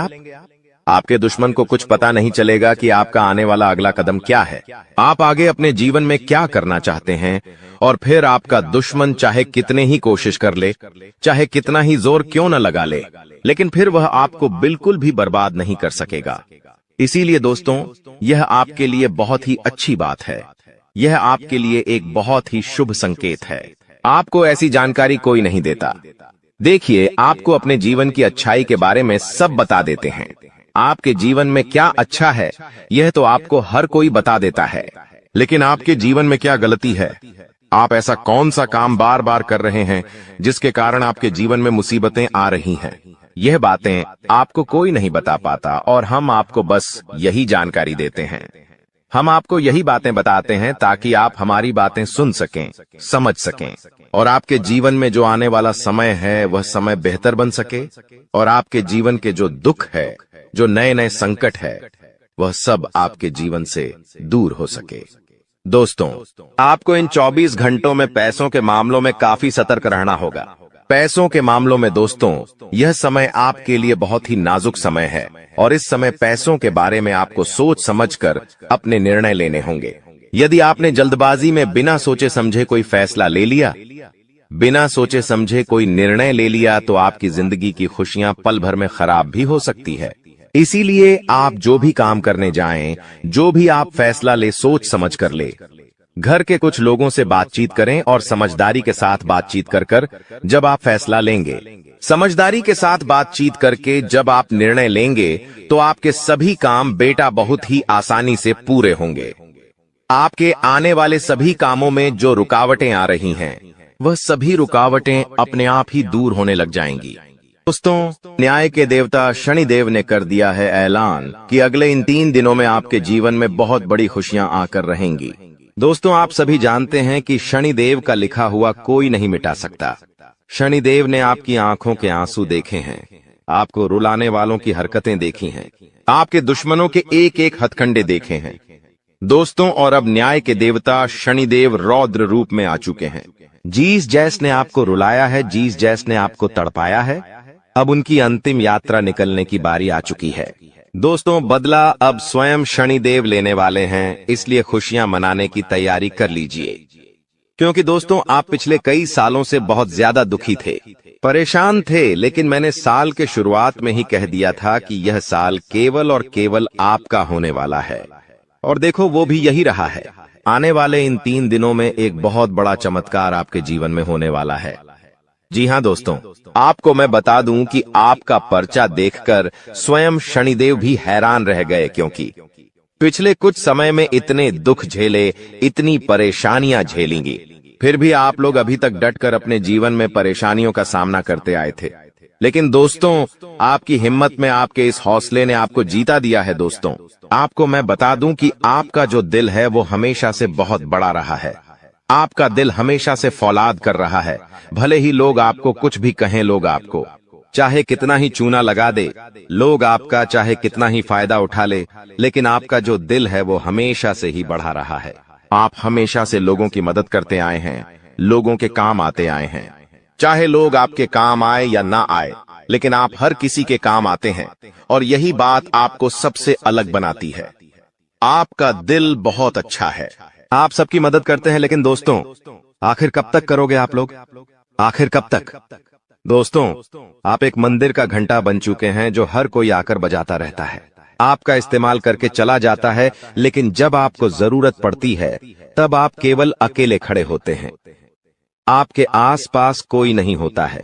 [SPEAKER 1] आपके दुश्मन को कुछ पता नहीं चलेगा कि आपका आने वाला अगला कदम क्या है, आप आगे अपने जीवन में क्या करना चाहते हैं। और फिर आपका दुश्मन चाहे कितने ही कोशिश कर ले, चाहे कितना ही जोर क्यों न लगा ले, लेकिन फिर वह आपको बिल्कुल भी बर्बाद नहीं कर सकेगा। इसीलिए दोस्तों, यह आपके लिए बहुत ही अच्छी बात है, यह आपके लिए एक बहुत ही शुभ संकेत है। आपको ऐसी जानकारी कोई नहीं देता। देखिए, आपको अपने जीवन की अच्छाई के बारे में सब बता देते हैं। आपके जीवन में क्या अच्छा है, यह तो आपको हर कोई बता देता है, लेकिन आपके जीवन में क्या गलती है, आप ऐसा कौन सा काम बार बार कर रहे हैं जिसके कारण आपके जीवन में मुसीबतें आ रही हैं, यह बातें आपको कोई नहीं बता पाता, और हम आपको बस यही जानकारी देते हैं। हम आपको यही बातें बताते हैं ताकि आप हमारी बातें सुन सकें, समझ सकें, और आपके जीवन में जो आने वाला समय है वह समय बेहतर बन सके, और आपके जीवन के जो दुख है, जो नए नए संकट है, वह सब आपके जीवन से दूर हो सके। दोस्तों, आपको इन 24 घंटों में पैसों के मामलों में काफी सतर्क रहना होगा। पैसों के मामलों में दोस्तों, यह समय आपके लिए बहुत ही नाजुक समय है, और इस समय पैसों के बारे में आपको सोच समझकर अपने निर्णय लेने होंगे। यदि आपने जल्दबाजी में बिना सोचे समझे कोई फैसला ले लिया, बिना सोचे समझे कोई निर्णय ले लिया, तो आपकी जिंदगी की खुशियां पल भर में खराब भी हो सकती है। इसीलिए आप जो भी काम करने जाएं, जो भी आप फैसला ले, सोच समझ कर ले। घर के कुछ लोगों से बातचीत करें और समझदारी के साथ बातचीत कर कर जब आप फैसला लेंगे, समझदारी के साथ बातचीत करके जब आप निर्णय लेंगे, तो आपके सभी काम बेटा बहुत ही आसानी से पूरे होंगे। आपके आने वाले सभी कामों में जो रुकावटें आ रही हैं, वह सभी रुकावटें अपने आप ही दूर होने लग जाएंगी। दोस्तों, न्याय के देवता शनिदेव ने कर दिया है ऐलान कि अगले इन 3 दिनों में आपके जीवन में बहुत बड़ी खुशियां आकर रहेंगी। दोस्तों, आप सभी जानते हैं कि शनिदेव का लिखा हुआ कोई नहीं मिटा सकता। शनिदेव ने आपकी आंखों के आंसू देखे हैं, आपको रुलाने वालों की हरकतें देखी हैं, आपके दुश्मनों के एक एक हथकंडे देखे हैं। दोस्तों, और अब न्याय के देवता शनिदेव रौद्र रूप में आ चुके हैं। जिस जैस ने आपको रुलाया है, जिस जैस ने आपको तड़पाया है, अब उनकी अंतिम यात्रा निकलने की बारी आ चुकी है। दोस्तों, बदला अब स्वयं शनिदेव लेने वाले हैं, इसलिए खुशियां मनाने की तैयारी कर लीजिए। क्योंकि दोस्तों, आप पिछले कई सालों से बहुत ज्यादा दुखी थे, परेशान थे, लेकिन मैंने साल के शुरुआत में ही कह दिया था कि यह साल केवल और केवल आपका होने वाला है, और देखो वो भी यही रहा है। आने वाले इन 3 दिनों में एक बहुत बड़ा चमत्कार आपके जीवन में होने वाला है। जी हाँ दोस्तों, आपको मैं बता दूं कि आपका पर्चा देखकर स्वयं शनिदेव भी हैरान रह गए, क्योंकि पिछले कुछ समय में इतने दुख झेले, इतनी परेशानियां झेलेंगी, फिर भी आप लोग अभी तक डटकर अपने जीवन में परेशानियों का सामना करते आए थे। लेकिन दोस्तों, आपकी हिम्मत में, आपके इस हौसले ने आपको जीता दिया है। दोस्तों, आपको मैं बता दूं कि आपका जो दिल है वो हमेशा से बहुत बड़ा रहा है। आपका दिल हमेशा से फौलाद कर रहा है। भले ही लोग आपको कुछ भी कहें, लोग आपको चाहे कितना ही चूना लगा दे, लोग आपका चाहे कितना ही फायदा उठा ले, लेकिन आपका जो दिल है वो हमेशा से ही बढ़ा रहा है। आप हमेशा से लोगों की मदद करते आए हैं, लोगों के काम आते आए हैं। चाहे लोग आपके काम आए या ना आए, लेकिन आप हर किसी के काम आते हैं, और यही बात आपको सबसे अलग बनाती है। आपका दिल बहुत अच्छा है, आप सबकी मदद करते हैं, लेकिन दोस्तों, आखिर कब तक करोगे आप लोग? आखिर कब तक? दोस्तों, आप एक मंदिर का घंटा बन चुके हैं जो हर कोई आकर बजाता रहता है, आपका इस्तेमाल करके चला जाता है, लेकिन जब आपको जरूरत पड़ती है तब आप केवल अकेले खड़े होते हैं। आपके आसपास कोई नहीं होता है।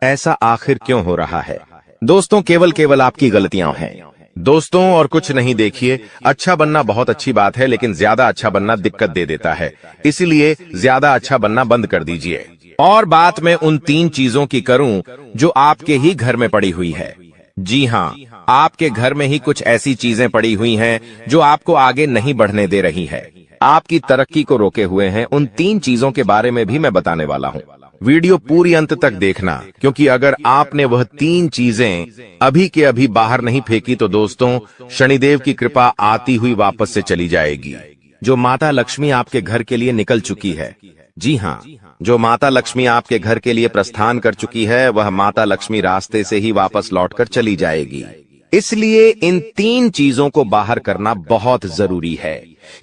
[SPEAKER 1] ऐसा आखिर क्यों हो रहा है? दोस्तों, केवल आपकी गलतियां हैं दोस्तों, और कुछ नहीं। देखिए, अच्छा बनना बहुत अच्छी बात है, लेकिन ज्यादा अच्छा बनना दिक्कत दे देता है। इसीलिए ज्यादा अच्छा बनना बंद कर दीजिए। और बात मैं उन 3 चीजों की करूं जो आपके ही घर में पड़ी हुई है। जी हाँ, आपके घर में ही कुछ ऐसी चीजें पड़ी हुई हैं जो आपको आगे नहीं बढ़ने दे रही है, आपकी तरक्की को रोके हुए हैं। उन 3 चीजों के बारे में भी मैं बताने वाला हूँ। वीडियो पूरी अंत तक देखना, क्योंकि अगर आपने वह 3 चीजें अभी के अभी बाहर नहीं फेंकी तो दोस्तों, शनिदेव की कृपा आती हुई वापस से चली जाएगी। जो माता लक्ष्मी आपके घर के लिए निकल चुकी है, जी हाँ, जो माता लक्ष्मी आपके घर के लिए प्रस्थान कर चुकी है, वह माता लक्ष्मी रास्ते से ही वापस लौटकर चली जाएगी। इसलिए इन 3 चीजों को बाहर करना बहुत जरूरी है,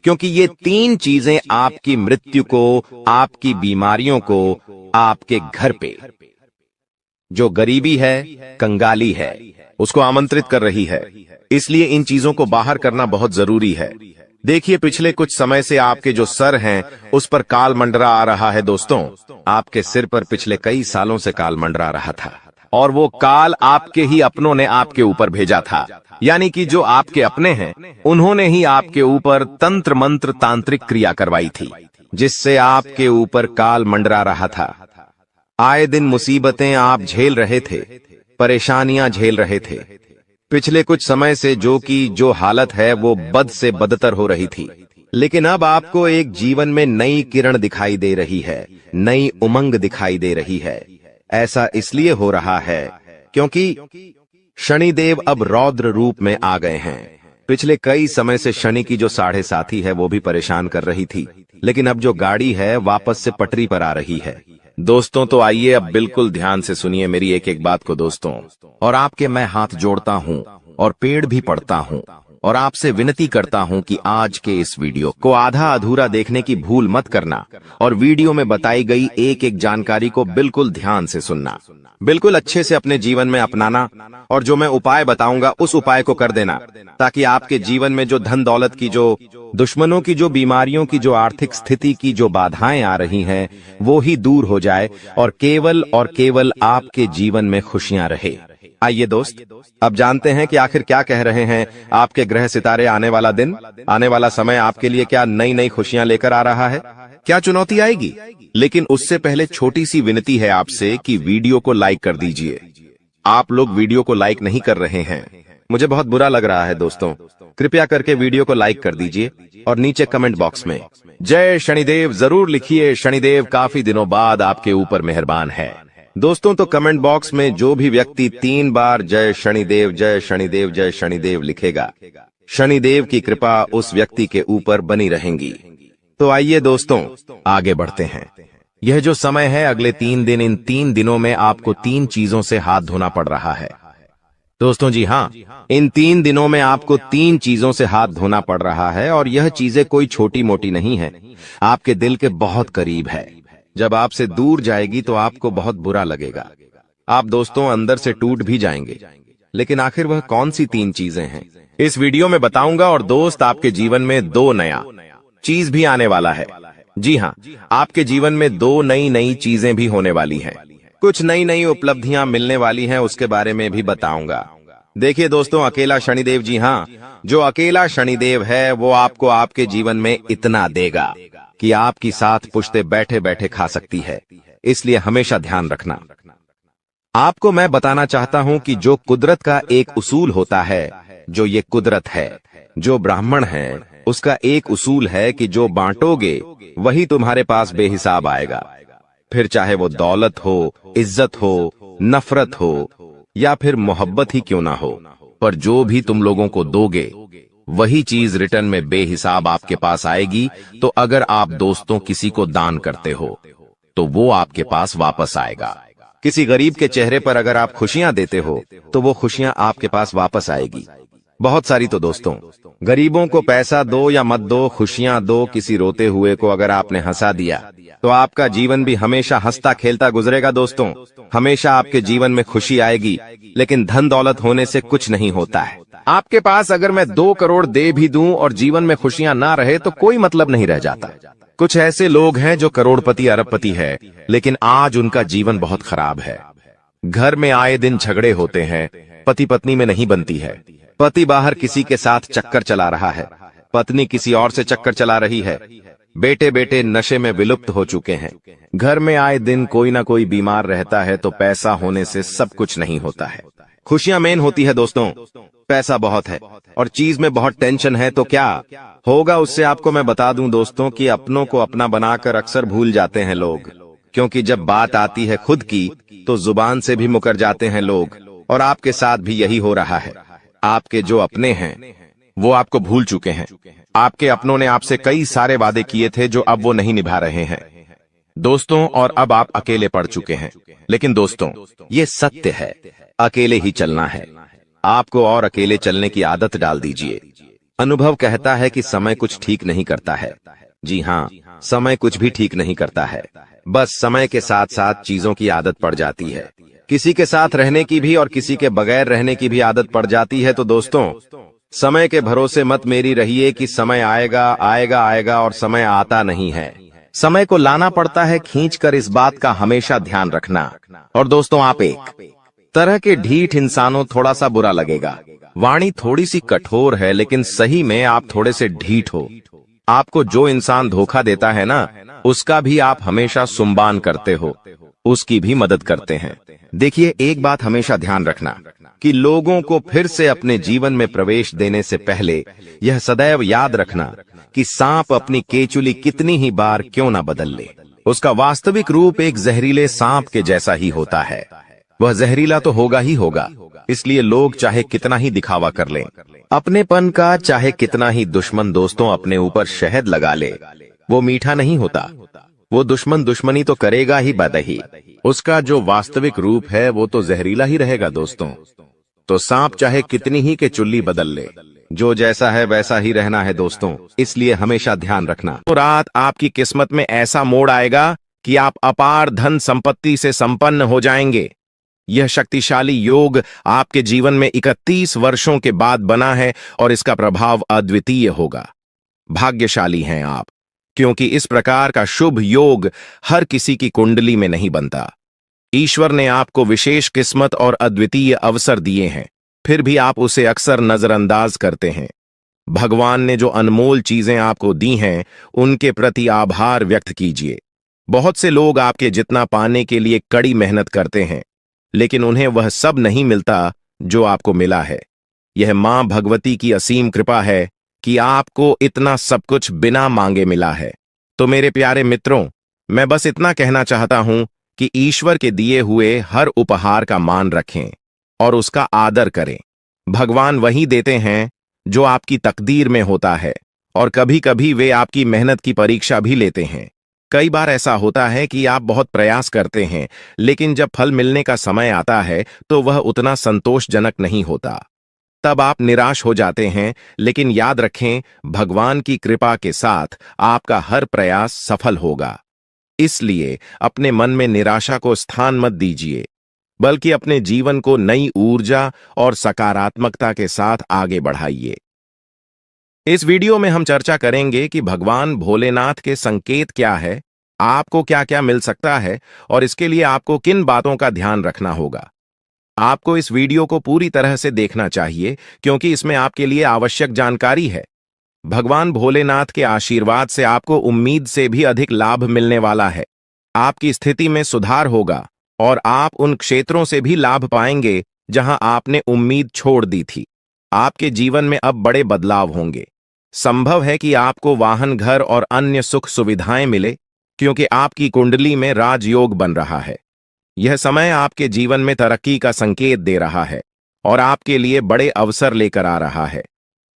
[SPEAKER 1] क्योंकि ये 3 चीजें आपकी मृत्यु को, आपकी बीमारियों को, आपके घर पे जो गरीबी है, कंगाली है, उसको आमंत्रित कर रही है। इसलिए इन चीजों को बाहर करना बहुत जरूरी है। देखिए, पिछले कुछ समय से आपके जो सर हैं उस पर काल मंडरा आ रहा है। दोस्तों, आपके सिर पर पिछले कई सालों से काल मंडरा रहा था, और वो काल आपके ही अपनों ने आपके ऊपर भेजा था। यानी कि जो आपके अपने हैं, उन्होंने ही आपके ऊपर तंत्र मंत्र तांत्रिक क्रिया करवाई थी, जिससे आपके ऊपर काल मंडरा रहा था। आए दिन मुसीबतें आप झेल रहे थे, परेशानियां झेल रहे थे। पिछले कुछ समय से जो हालत है वो बद से बदतर हो रही थी, लेकिन अब आपको एक जीवन में नई किरण दिखाई दे रही है, नई उमंग दिखाई दे रही है। ऐसा इसलिए हो रहा है क्योंकि शनिदेव अब रौद्र रूप में आ गए हैं। पिछले कई समय से शनि की जो 7.5 है वो भी परेशान कर रही थी, लेकिन अब जो गाड़ी है वापस से पटरी पर आ रही है। दोस्तों, तो आइए अब बिल्कुल ध्यान से सुनिए मेरी एक एक बात को दोस्तों, और आपके मैं हाथ जोड़ता हूं और पेड़ भी पड़ता हूं, और आपसे विनती करता हूं कि आज के इस वीडियो को आधा अधूरा देखने की भूल मत करना, और वीडियो में बताई गई एक एक जानकारी को बिल्कुल ध्यान से सुनना, बिल्कुल अच्छे से अपने जीवन में अपनाना, और जो मैं उपाय बताऊंगा उस उपाय को कर देना, ताकि आपके जीवन में जो धन दौलत की, जो दुश्मनों की, जो बीमारियों की, जो आर्थिक स्थिति की जो बाधाएं आ रही हैं, वो ही दूर हो जाए, और केवल आपके जीवन में खुशियां रहे। आइए दोस्त, अब जानते हैं कि आखिर क्या कह रहे हैं आपके ग्रह सितारे। आने वाला दिन, आने वाला समय आपके लिए क्या नई नई खुशियां लेकर आ रहा है, क्या चुनौती आएगी। लेकिन उससे पहले छोटी सी विनती है आपसे कि वीडियो को लाइक कर दीजिए। आप लोग वीडियो को लाइक नहीं कर रहे हैं, मुझे बहुत बुरा लग रहा है दोस्तों। कृपया करके वीडियो को लाइक कर दीजिए, और नीचे कमेंट बॉक्स में जय शनिदेव जरूर लिखिए। शनिदेव काफी दिनों बाद आपके ऊपर मेहरबान है। दोस्तों, तो कमेंट बॉक्स में जो भी व्यक्ति 3 बार जय शनिदेव, जय शनिदेव, जय शनिदेव लिखेगा, शनिदेव की कृपा उस व्यक्ति के ऊपर बनी रहेंगी। तो आइए दोस्तों, आगे बढ़ते हैं। यह जो समय है अगले 3 दिन, इन 3 दिनों में आपको 3 चीजों से हाथ धोना पड़ रहा है दोस्तों। जी हाँ, इन 3 दिनों में आपको 3 चीजों से हाथ धोना पड़ रहा है, और यह चीजें कोई छोटी मोटी नहीं है, आपके दिल के बहुत करीब है। जब आपसे दूर जाएगी तो आपको बहुत बुरा लगेगा, आप दोस्तों अंदर से टूट भी जाएंगे। लेकिन आखिर वह कौन सी 3 चीजें हैं, इस वीडियो में बताऊंगा। और दोस्त, आपके जीवन में 2 नया चीज भी आने वाला है। जी हाँ, आपके जीवन में 2 नई चीजें भी होने वाली हैं। कुछ नई उपलब्धियां मिलने वाली हैं, उसके बारे में भी बताऊंगा। देखिए दोस्तों, अकेला शनिदेव, जी हाँ, जो अकेला शनिदेव है वो आपको आपके जीवन में इतना देगा कि आपकी 7 पुश्ते बैठे बैठे खा सकती है। इसलिए हमेशा ध्यान रखना। आपको मैं बताना चाहता हूं कि जो कुदरत का एक उसूल होता है, जो ये कुदरत है, जो ब्राह्मण है, उसका एक उसूल है कि जो बांटोगे वही तुम्हारे पास बेहिसाब आएगा। फिर चाहे वो दौलत हो, इज्जत हो, नफरत हो, या फिर मोहब्बत ही क्यों ना हो, पर जो भी तुम लोगों को दोगे वही चीज रिटर्न में बेहिसाब आपके पास आएगी। तो अगर आप दोस्तों किसी को दान करते हो तो वो आपके पास वापस आएगा। किसी गरीब के चेहरे पर अगर आप खुशियां देते हो तो वो खुशियां आपके पास वापस आएगी। बहुत सारी तो दोस्तों। गरीबों को पैसा दो या मत दो, खुशियां दो, किसी रोते हुए को अगर आपने हंसा दिया तो आपका जीवन भी हमेशा हंसता खेलता गुजरेगा दोस्तों। हमेशा आपके जीवन में खुशी आएगी, लेकिन धन दौलत होने से कुछ नहीं होता है। आपके पास अगर मैं 2 करोड़ दे भी दूं और जीवन में खुशियां ना रहे तो कोई मतलब नहीं रह जाता। कुछ ऐसे लोग हैं जो करोड़पति अरबपति है, लेकिन आज उनका जीवन बहुत खराब है। घर में आए दिन झगड़े होते हैं, पति पत्नी में नहीं बनती है, पति बाहर किसी के साथ चक्कर चला रहा है, पत्नी किसी और से चक्कर चला रही है, बेटे बेटे नशे में विलुप्त हो चुके हैं। घर में आए दिन कोई ना कोई बीमार रहता है, तो पैसा होने से सब कुछ नहीं होता है। खुशियां मेन होती है दोस्तों। पैसा बहुत है और चीज में बहुत टेंशन है, तो क्या होगा उससे आपको मैं बता दूं दोस्तों कि अपनों को अपना बनाकर अक्सर भूल जाते हैं लोग, क्योंकि जब बात आती है खुद की तो जुबान से भी मुकर जाते हैं लोग। और आपके साथ भी यही हो रहा है। आपके जो अपने हैं वो आपको भूल चुके हैं। आपके अपनों ने आपसे कई सारे वादे किए थे जो अब वो नहीं निभा रहे हैं दोस्तों, और अब आप अकेले पड़ चुके हैं। लेकिन दोस्तों, ये सत्य है, अकेले ही चलना है आपको, और अकेले चलने की आदत डाल दीजिए। अनुभव कहता है कि समय कुछ ठीक नहीं करता है। जी हाँ, समय कुछ भी ठीक नहीं करता है। बस समय के साथ साथ चीजों की आदत पड़ जाती है। किसी के साथ रहने की भी और किसी के बगैर रहने की भी आदत पड़ जाती है। तो दोस्तों, समय के भरोसे मत मेरी रहिए कि समय आएगा आएगा आएगा और समय आता नहीं है। समय को लाना पड़ता है खींच कर, इस बात का हमेशा ध्यान रखना। और दोस्तों, आप एक तरह के ढीठ इंसानों, थोड़ा सा बुरा लगेगा, वाणी थोड़ी सी कठोर है, लेकिन सही में आप थोड़े से ढीठ हो। आपको जो इंसान धोखा देता है ना, उसका भी आप हमेशा सुम्बान करते हो, उसकी भी मदद करते हैं। देखिए, एक बात हमेशा ध्यान रखना कि लोगों को फिर से अपने जीवन में प्रवेश देने से पहले यह सदैव याद रखना कि सांप अपनी केचुली कितनी ही बार क्यों ना बदल ले, उसका वास्तविक रूप एक जहरीले सांप के जैसा ही होता है। वह जहरीला तो होगा ही होगा, इसलिए लोग चाहे कितना ही दिखावा कर लें अपनेपन का, चाहे कितना ही दुश्मन दोस्तों अपने ऊपर शहद लगा ले, वो मीठा नहीं होता। वो दुश्मन दुश्मनी तो करेगा ही बदही, उसका जो वास्तविक रूप है वो तो जहरीला ही रहेगा दोस्तों। तो सांप चाहे कितनी ही के चुल्ली बदल ले, जो जैसा है वैसा ही रहना है दोस्तों, इसलिए हमेशा ध्यान रखना। तो रात आपकी किस्मत में ऐसा मोड़ आएगा कि आप अपार धन संपत्ति से संपन्न हो जाएंगे। यह शक्तिशाली योग आपके जीवन में 31 वर्षों के बाद बना है और इसका प्रभाव अद्वितीय होगा। भाग्यशाली हैं आप, क्योंकि इस प्रकार का शुभ योग हर किसी की कुंडली में नहीं बनता। ईश्वर ने आपको विशेष किस्मत और अद्वितीय अवसर दिए हैं, फिर भी आप उसे अक्सर नजरअंदाज करते हैं। भगवान ने जो अनमोल चीजें आपको दी हैं, उनके प्रति आभार व्यक्त कीजिए। बहुत से लोग आपके जितना पाने के लिए कड़ी मेहनत करते हैं, लेकिन उन्हें वह सब नहीं मिलता जो आपको मिला है। यह मां भगवती की असीम कृपा है कि आपको इतना सब कुछ बिना मांगे मिला है। तो मेरे प्यारे मित्रों, मैं बस इतना कहना चाहता हूं कि ईश्वर के दिए हुए हर उपहार का मान रखें और उसका आदर करें। भगवान वही देते हैं जो आपकी तकदीर में होता है, और कभी कभी वे आपकी मेहनत की परीक्षा भी लेते हैं। कई बार ऐसा होता है कि आप बहुत प्रयास करते हैं, लेकिन जब फल मिलने का समय आता है तो वह उतना संतोषजनक नहीं होता। तब आप निराश हो जाते हैं, लेकिन याद रखें, भगवान की कृपा के साथ आपका हर प्रयास सफल होगा। इसलिए अपने मन में निराशा को स्थान मत दीजिए, बल्कि अपने जीवन को नई ऊर्जा और सकारात्मकता के साथ आगे बढ़ाइए। इस वीडियो में हम चर्चा करेंगे कि भगवान भोलेनाथ के संकेत क्या है, आपको क्या क्या मिल सकता है, और इसके लिए आपको किन बातों का ध्यान रखना होगा। आपको इस वीडियो को पूरी तरह से देखना चाहिए, क्योंकि इसमें आपके लिए आवश्यक जानकारी है। भगवान भोलेनाथ के आशीर्वाद से आपको उम्मीद से भी अधिक लाभ मिलने वाला है। आपकी स्थिति में सुधार होगा और आप उन क्षेत्रों से भी लाभ पाएंगे जहां आपने उम्मीद छोड़ दी थी। आपके जीवन में अब बड़े बदलाव होंगे। संभव है कि आपको वाहन, घर और अन्य सुख सुविधाएं मिले, क्योंकि आपकी कुंडली में राजयोग बन रहा है। यह समय आपके जीवन में तरक्की का संकेत दे रहा है और आपके लिए बड़े अवसर लेकर आ रहा है।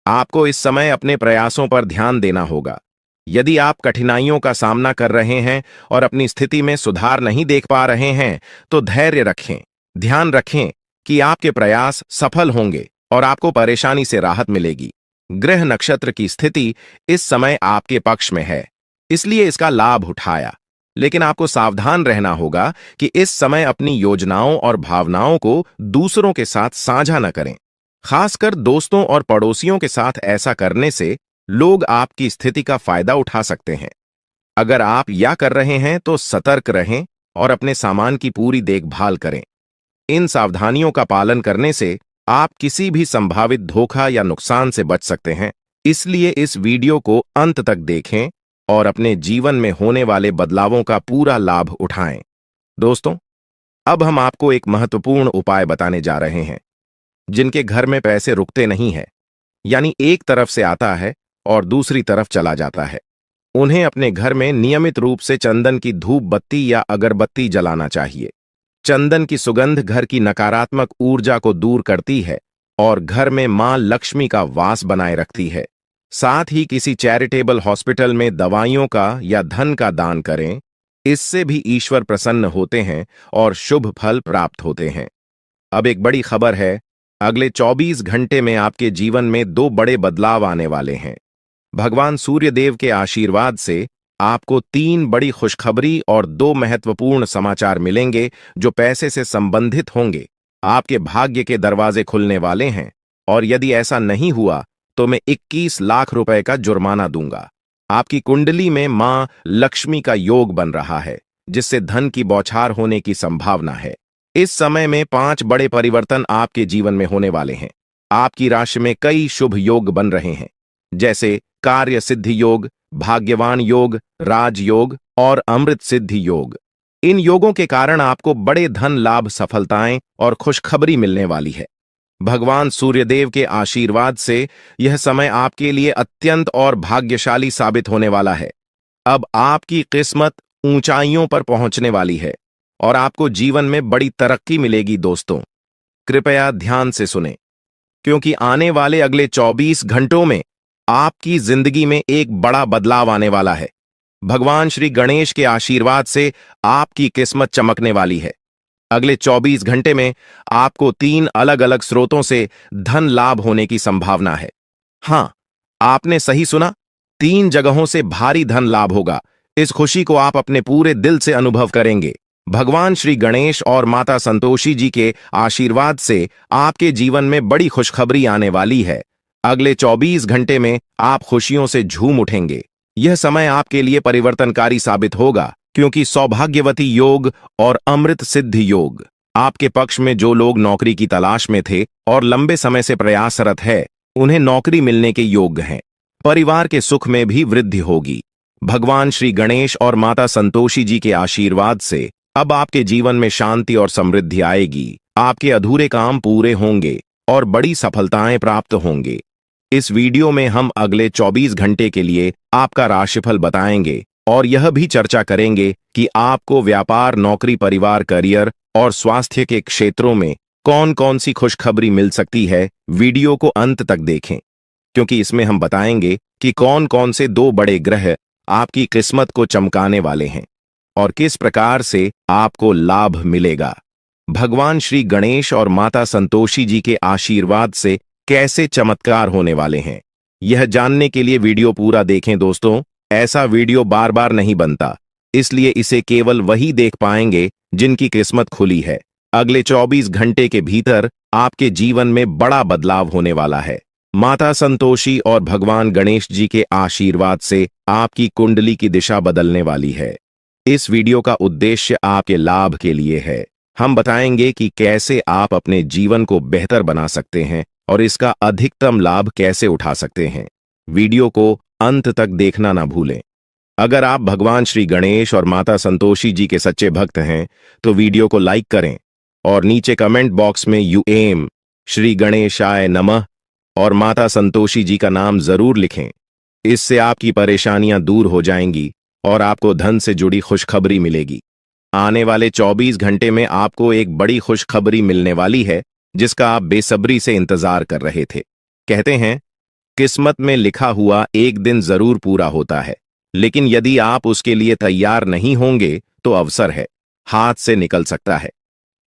[SPEAKER 1] आपको इस समय अपने प्रयासों पर ध्यान देना होगा। यदि आप कठिनाइयों का सामना कर रहे हैं और अपनी स्थिति में सुधार नहीं देख पा रहे हैं, तो धैर्य रखें। ध्यान रखें कि आपके प्रयास सफल होंगे और आपको परेशानी से राहत मिलेगी। ग्रह नक्षत्र की स्थिति इस समय आपके पक्ष में है, इसलिए इसका लाभ उठाया। लेकिन आपको सावधान रहना होगा कि इस समय अपनी योजनाओं और भावनाओं को दूसरों के साथ साझा न करें। खासकर दोस्तों और पड़ोसियों के साथ ऐसा करने से लोग आपकी स्थिति का फायदा उठा सकते हैं। अगर आप या कर रहे हैं तो सतर्क रहें और अपने सामान की पूरी देखभाल करें। इन सावधानियों का पालन करने से आप किसी भी संभावित धोखा या नुकसान से बच सकते हैं। इसलिए इस वीडियो को अंत तक देखें और अपने जीवन में होने वाले बदलावों का पूरा लाभ उठाएं। दोस्तों, अब हम आपको एक महत्वपूर्ण उपाय बताने जा रहे हैं। जिनके घर में पैसे रुकते नहीं है, यानी एक तरफ से आता है और दूसरी तरफ चला जाता है, उन्हें अपने घर में नियमित रूप से चंदन की धूप बत्ती या अगरबत्ती जलाना चाहिए। चंदन की सुगंध घर की नकारात्मक ऊर्जा को दूर करती है और घर में मां लक्ष्मी का वास बनाए रखती है। साथ ही किसी चैरिटेबल हॉस्पिटल में दवाइयों का या धन का दान करें। इससे भी ईश्वर प्रसन्न होते हैं और शुभ फल प्राप्त होते हैं। अब एक बड़ी खबर है, अगले 24 घंटे में आपके जीवन में 2 बड़े बदलाव आने वाले हैं। भगवान सूर्यदेव के आशीर्वाद से आपको 3 बड़ी खुशखबरी और 2 महत्वपूर्ण समाचार मिलेंगे जो पैसे से संबंधित होंगे। आपके भाग्य के दरवाजे खुलने वाले हैं और यदि ऐसा नहीं हुआ तो मैं 21 लाख रुपए का जुर्माना दूंगा। आपकी कुंडली में मां लक्ष्मी का योग बन रहा है, जिससे धन की बौछार होने की संभावना है। इस समय में 5 बड़े परिवर्तन आपके जीवन में होने वाले हैं। आपकी राशि में कई शुभ योग बन रहे हैं, जैसे कार्य सिद्धि योग, भाग्यवान योग, राजयोग और अमृत सिद्धि योग। इन योगों के कारण आपको बड़े धन लाभ, सफलताएं और खुशखबरी मिलने वाली है। भगवान सूर्यदेव के आशीर्वाद से यह समय आपके लिए अत्यंत और भाग्यशाली साबित होने वाला है। अब आपकी किस्मत ऊंचाइयों पर पहुंचने वाली है और आपको जीवन में बड़ी तरक्की मिलेगी। दोस्तों, कृपया ध्यान से सुनें, क्योंकि आने वाले अगले 24 घंटों में आपकी जिंदगी में एक बड़ा बदलाव आने वाला है। भगवान श्री गणेश के आशीर्वाद से आपकी किस्मत चमकने वाली है। अगले 24 घंटे में आपको 3 अलग अलग स्रोतों से धन लाभ होने की संभावना है। हां, आपने सही सुना, 3 जगहों से भारी धन लाभ होगा। इस खुशी को आप अपने पूरे दिल से अनुभव करेंगे। भगवान श्री गणेश और माता संतोषी जी के आशीर्वाद से आपके जीवन में बड़ी खुशखबरी आने वाली है। अगले 24 घंटे में आप खुशियों से झूम उठेंगे। यह समय आपके लिए परिवर्तनकारी साबित होगा, क्योंकि सौभाग्यवती योग और अमृत सिद्धि योग आपके पक्ष में। जो लोग नौकरी की तलाश में थे और लंबे समय से प्रयासरत है, उन्हें नौकरी मिलने के योग्य हैं। परिवार के सुख में भी वृद्धि होगी। भगवान श्री गणेश और माता संतोषी जी के आशीर्वाद से अब आपके जीवन में शांति और समृद्धि आएगी। आपके अधूरे काम पूरे होंगे और बड़ी सफलताएं प्राप्त होंगे। इस वीडियो में हम अगले 24 घंटे के लिए आपका राशिफल बताएंगे और यह भी चर्चा करेंगे कि आपको व्यापार, नौकरी, परिवार, करियर और स्वास्थ्य के क्षेत्रों में कौन कौन सी खुशखबरी मिल सकती है। वीडियो को अंत तक देखें, क्योंकि इसमें हम बताएंगे कि कौन कौन से 2 बड़े ग्रह आपकी किस्मत को चमकाने वाले हैं और किस प्रकार से आपको लाभ मिलेगा। भगवान श्री गणेश और माता संतोषी जी के आशीर्वाद से कैसे चमत्कार होने वाले हैं, यह जानने के लिए वीडियो पूरा देखें। दोस्तों, ऐसा वीडियो बार बार नहीं बनता, इसलिए इसे केवल वही देख पाएंगे जिनकी किस्मत खुली है। अगले 24 घंटे के भीतर आपके जीवन में बड़ा बदलाव होने वाला है। माता संतोषी और भगवान गणेश जी के आशीर्वाद से आपकी कुंडली की दिशा बदलने वाली है। इस वीडियो का उद्देश्य आपके लाभ के लिए है। हम बताएंगे कि कैसे आप अपने जीवन को बेहतर बना सकते हैं और इसका अधिकतम लाभ कैसे उठा सकते हैं। वीडियो को अंत तक देखना ना भूलें। अगर आप भगवान श्री गणेश और माता संतोषी जी के सच्चे भक्त हैं तो वीडियो को लाइक करें और नीचे कमेंट बॉक्स में यूएम श्री गणेशाय नमः और माता संतोषी जी का नाम जरूर लिखें। इससे आपकी परेशानियां दूर हो जाएंगी और आपको धन से जुड़ी खुशखबरी मिलेगी। आने वाले 24 घंटे में आपको एक बड़ी खुशखबरी मिलने वाली है, जिसका आप बेसब्री से इंतजार कर रहे थे। कहते हैं, किस्मत में लिखा हुआ एक दिन जरूर पूरा होता है, लेकिन यदि आप उसके लिए तैयार नहीं होंगे तो अवसर है, हाथ से निकल सकता है।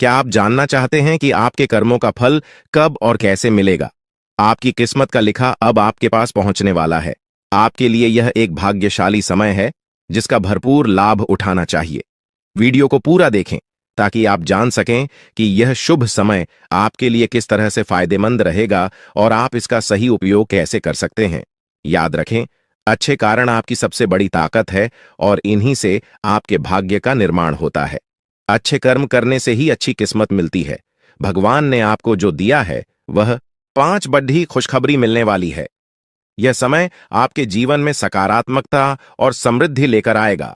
[SPEAKER 1] क्या आप जानना चाहते हैं कि आपके कर्मों का फल कब और कैसे मिलेगा? आपकी किस्मत का लिखा अब आपके पास पहुंचने वाला है। आपके लिए यह एक भाग्यशाली समय है जिसका भरपूर लाभ उठाना चाहिए। वीडियो को पूरा देखें ताकि आप जान सकें कि यह शुभ समय आपके लिए किस तरह से फायदेमंद रहेगा और आप इसका सही उपयोग कैसे कर सकते हैं। याद रखें, अच्छे कारण आपकी सबसे बड़ी ताकत है और इन्हीं से आपके भाग्य का निर्माण होता है। अच्छे कर्म करने से ही अच्छी किस्मत मिलती है। भगवान ने आपको जो दिया है वह 5 बड़ी खुशखबरी मिलने वाली है। यह समय आपके जीवन में सकारात्मकता और समृद्धि लेकर आएगा।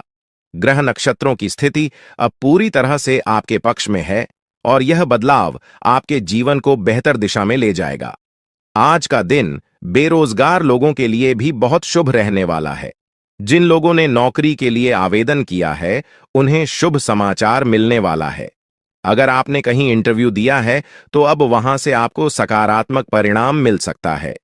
[SPEAKER 1] ग्रह नक्षत्रों की स्थिति अब पूरी तरह से आपके पक्ष में है और यह बदलाव आपके जीवन को बेहतर दिशा में ले जाएगा। आज का दिन बेरोजगार लोगों के लिए भी बहुत शुभ रहने वाला है। जिन लोगों ने नौकरी के लिए आवेदन किया है, उन्हें शुभ समाचार मिलने वाला है। अगर आपने कहीं इंटरव्यू दिया है, तो अब वहां से आपको सकारात्मक परिणाम मिल सकता है।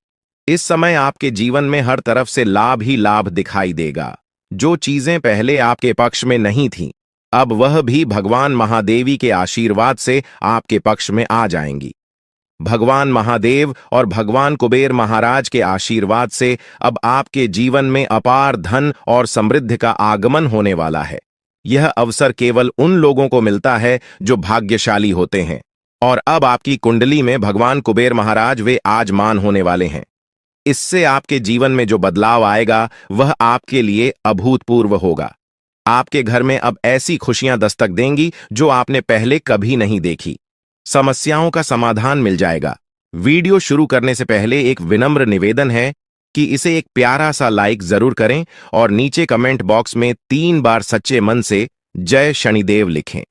[SPEAKER 1] इस समय आपके जीवन में हर तरफ से लाभ ही लाभ दिखाई देगा। जो चीजें पहले आपके पक्ष में नहीं थीं, अब वह भी भगवान महादेवी के आशीर्वाद से आपके पक्ष में आ जाएंगी। भगवान महादेव और भगवान कुबेर महाराज के आशीर्वाद से अब आपके जीवन में अपार धन और समृद्धि का आगमन होने वाला है। यह अवसर केवल उन लोगों को मिलता है जो भाग्यशाली होते हैं और अब आपकी कुंडली में भगवान कुबेर महाराज वे आजमान होने वाले हैं। इससे आपके जीवन में जो बदलाव आएगा वह आपके लिए अभूतपूर्व होगा। आपके घर में अब ऐसी खुशियां दस्तक देंगी जो आपने पहले कभी नहीं देखी। समस्याओं का समाधान मिल जाएगा। वीडियो शुरू करने से पहले एक विनम्र निवेदन है कि इसे एक प्यारा सा लाइक जरूर करें और नीचे कमेंट बॉक्स में 3 बार सच्चे मन से जय शनिदेव लिखें।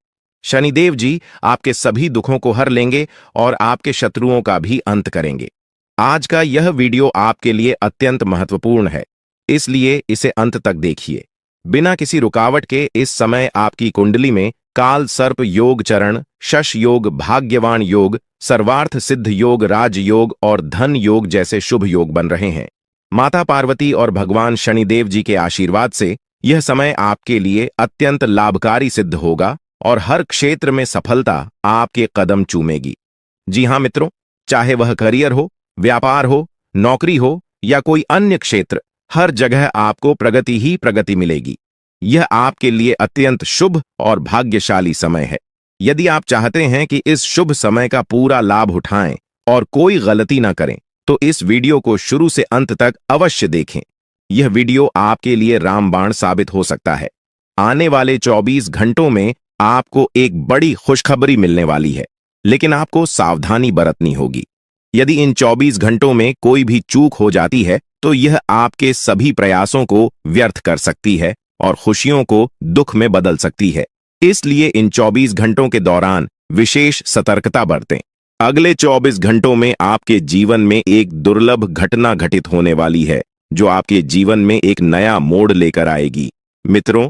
[SPEAKER 1] शनिदेव जी आपके सभी दुखों को हर लेंगे और आपके शत्रुओं का भी अंत करेंगे। आज का यह वीडियो आपके लिए अत्यंत महत्वपूर्ण है, इसलिए इसे अंत तक देखिए। बिना किसी रुकावट के इस समय आपकी कुंडली में काल सर्प योग चरण, शश योग, भाग्यवान योग, सर्वार्थ सिद्ध योग, राज योग और धन योग जैसे शुभ योग बन रहे हैं। माता पार्वती और भगवान शनिदेव जी के आशीर्वाद से यह समय आपके लिए अत्यंत लाभकारी सिद्ध होगा और हर क्षेत्र में सफलता आपके कदम चूमेगी। जी हां मित्रों, चाहे वह करियर हो, व्यापार हो, नौकरी हो या कोई अन्य क्षेत्र, हर जगह आपको प्रगति ही प्रगति मिलेगी। यह आपके लिए अत्यंत शुभ और भाग्यशाली समय है। यदि आप चाहते हैं कि इस शुभ समय का पूरा लाभ उठाएं और कोई गलती ना करें, तो इस वीडियो को शुरू से अंत तक अवश्य देखें। यह वीडियो आपके लिए रामबाण साबित हो सकता है। आने वाले 24 घंटों में आपको एक बड़ी खुशखबरी मिलने वाली है, लेकिन आपको सावधानी बरतनी होगी। यदि इन 24 घंटों में कोई भी चूक हो जाती है, तो यह आपके सभी प्रयासों को व्यर्थ कर सकती है और खुशियों को दुख में बदल सकती है। इसलिए इन 24 घंटों के दौरान विशेष सतर्कता बरतें। अगले 24 घंटों में आपके जीवन में एक दुर्लभ घटना घटित होने वाली है, जो आपके जीवन में एक नया मोड़ लेकर आएगी। मित्रों,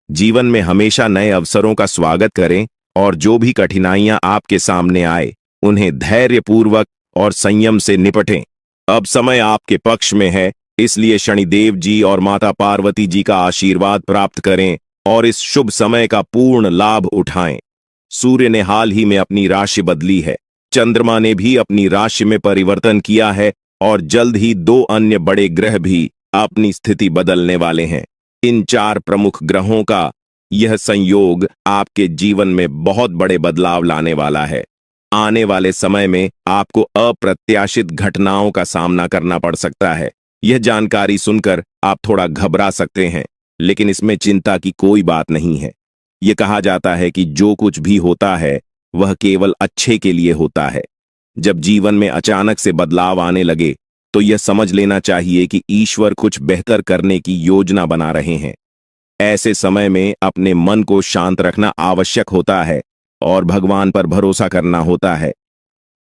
[SPEAKER 1] जीवन में हमेशा नए अवसरों का स्वागत करें और जो भी कठिनाइयां आपके सामने आए, उन्हें धैर्यपूर्वक और संयम से निपटें। अब समय आपके पक्ष में है, इसलिए शनिदेव जी और माता पार्वती जी का आशीर्वाद प्राप्त करें और इस शुभ समय का पूर्ण लाभ उठाएं। सूर्य ने हाल ही में अपनी राशि बदली है, चंद्रमा ने भी अपनी राशि में परिवर्तन किया है और जल्द ही 2 अन्य बड़े ग्रह भी अपनी स्थिति बदलने वाले हैं। इन 4 प्रमुख ग्रहों का यह संयोग आपके जीवन में बहुत बड़े बदलाव लाने वाला है। आने वाले समय में आपको अप्रत्याशित घटनाओं का सामना करना पड़ सकता है। यह जानकारी सुनकर आप थोड़ा घबरा सकते हैं, लेकिन इसमें चिंता की कोई बात नहीं है। यह कहा जाता है कि जो कुछ भी होता है वह केवल अच्छे के लिए होता है। जब जीवन में अचानक से बदलाव आने लगे, तो यह समझ लेना चाहिए कि ईश्वर कुछ बेहतर करने की योजना बना रहे हैं। ऐसे समय में अपने मन को शांत रखना आवश्यक होता है और भगवान पर भरोसा करना होता है।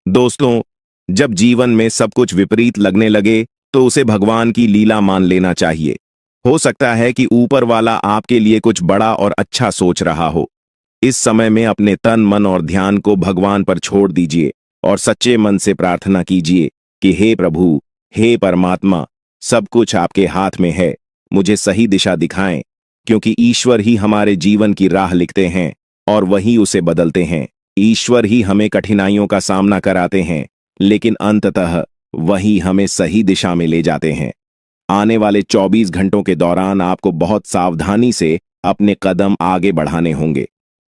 [SPEAKER 1] दोस्तों, जब जीवन में सब कुछ विपरीत लगने लगे, तो उसे भगवान की लीला मान लेना चाहिए। हो सकता है कि ऊपर वाला आपके लिए कुछ बड़ा और अच्छा सोच रहा हो। इस समय में अपने तन, मन और ध्यान को भगवान पर छोड़ दीजिए और सच्चे मन से प्रार्थना कीजिए कि हे प्रभु, हे परमात्मा, सब कुछ आपके हाथ में है, मुझे सही दिशा दिखाएं, क्योंकि ईश्वर ही हमारे जीवन की राह लिखते हैं और वही उसे बदलते हैं।
[SPEAKER 2] ईश्वर ही हमें कठिनाइयों का सामना कराते हैं, लेकिन अंततः वही हमें सही दिशा में ले जाते हैं। आने वाले 24 घंटों के दौरान आपको बहुत सावधानी से अपने कदम आगे बढ़ाने होंगे।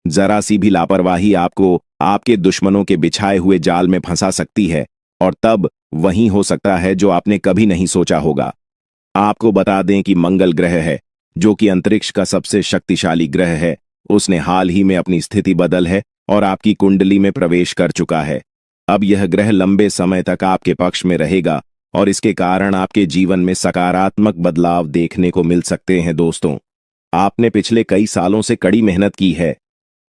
[SPEAKER 2] जरा सी भी लापरवाही आपको आपके दुश्मनों के बिछाए हुए जाल में फंसा सकती है, और तब वही हो सकता है जो आपने कभी नहीं सोचा होगा। आपको बता दें कि मंगल ग्रह है, जो कि अंतरिक्ष का सबसे शक्तिशाली ग्रह है, उसने हाल ही में अपनी स्थिति बदल है और आपकी कुंडली में प्रवेश कर चुका है। अब यह ग्रह लंबे समय तक आपके पक्ष में रहेगा और इसके कारण आपके जीवन में सकारात्मक बदलाव देखने को मिल सकते हैं। दोस्तों, आपने पिछले कई सालों से कड़ी मेहनत की है,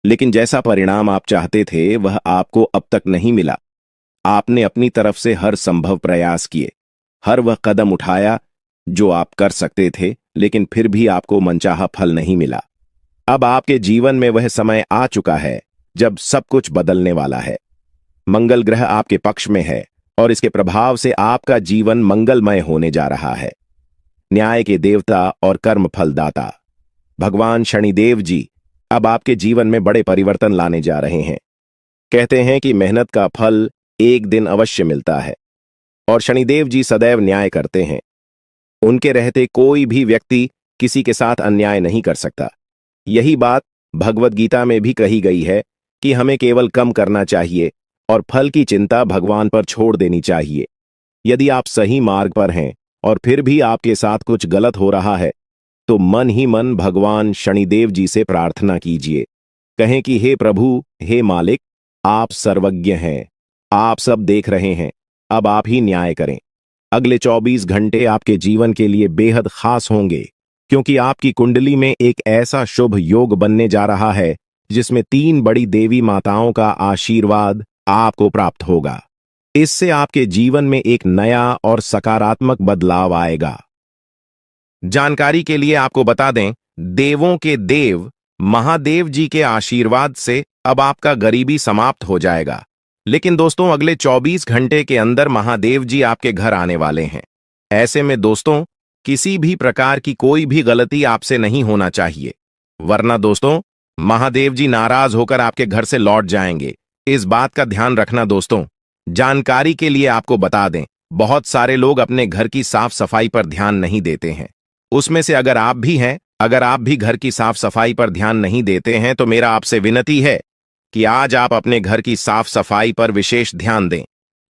[SPEAKER 2] लेकिन जैसा परिणाम आप चाहते थे वह आपको अब तक नहीं मिला। आपने अपनी तरफ से हर संभव प्रयास किए, हर वह कदम उठाया जो आप कर सकते थे, लेकिन फिर भी आपको मनचाहा फल नहीं मिला। अब आपके जीवन में वह समय आ चुका है जब सब कुछ बदलने वाला है। मंगल ग्रह आपके पक्ष में है और इसके प्रभाव से आपका जीवन मंगलमय होने जा रहा है। न्याय के देवता और कर्म फलदाता भगवान शनिदेव जी अब आपके जीवन में बड़े परिवर्तन लाने जा रहे हैं। कहते हैं कि मेहनत का फल एक दिन अवश्य मिलता है, और शनिदेव जी सदैव न्याय करते हैं। उनके रहते कोई भी व्यक्ति किसी के साथ अन्याय नहीं कर सकता। यही बात भगवद गीता में भी कही गई है कि हमें केवल कम करना चाहिए और फल की चिंता भगवान पर छोड़ देनी चाहिए। यदि आप सही मार्ग पर हैं और फिर भी आपके साथ कुछ गलत हो रहा है, तो मन ही मन भगवान शनिदेव जी से प्रार्थना कीजिए। कहें कि हे प्रभु, हे मालिक, आप सर्वज्ञ हैं, आप सब देख रहे हैं, अब आप ही न्याय करें। अगले 24 घंटे आपके जीवन के लिए बेहद खास होंगे, क्योंकि आपकी कुंडली में एक ऐसा शुभ योग बनने जा रहा है जिसमें 3 बड़ी देवी माताओं का आशीर्वाद आपको प्राप्त होगा। इससे आपके जीवन में एक नया और सकारात्मक बदलाव आएगा। जानकारी के लिए आपको बता दें, देवों के देव महादेव जी के आशीर्वाद से अब आपका गरीबी समाप्त हो जाएगा। लेकिन दोस्तों, अगले 24 घंटे के अंदर महादेव जी आपके घर आने वाले हैं। ऐसे में दोस्तों, किसी भी प्रकार की कोई भी गलती आपसे नहीं होना चाहिए, वरना दोस्तों महादेव जी नाराज होकर आपके घर से लौट जाएंगे। इस बात का ध्यान रखना दोस्तों। जानकारी के लिए आपको बता दें, बहुत सारे लोग अपने घर की साफ सफाई पर ध्यान नहीं देते हैं। उसमें से अगर आप भी हैं, अगर आप भी घर की साफ सफाई पर ध्यान नहीं देते हैं, तो मेरा आपसे विनती है कि आज आप अपने घर की साफ सफाई पर विशेष ध्यान दें।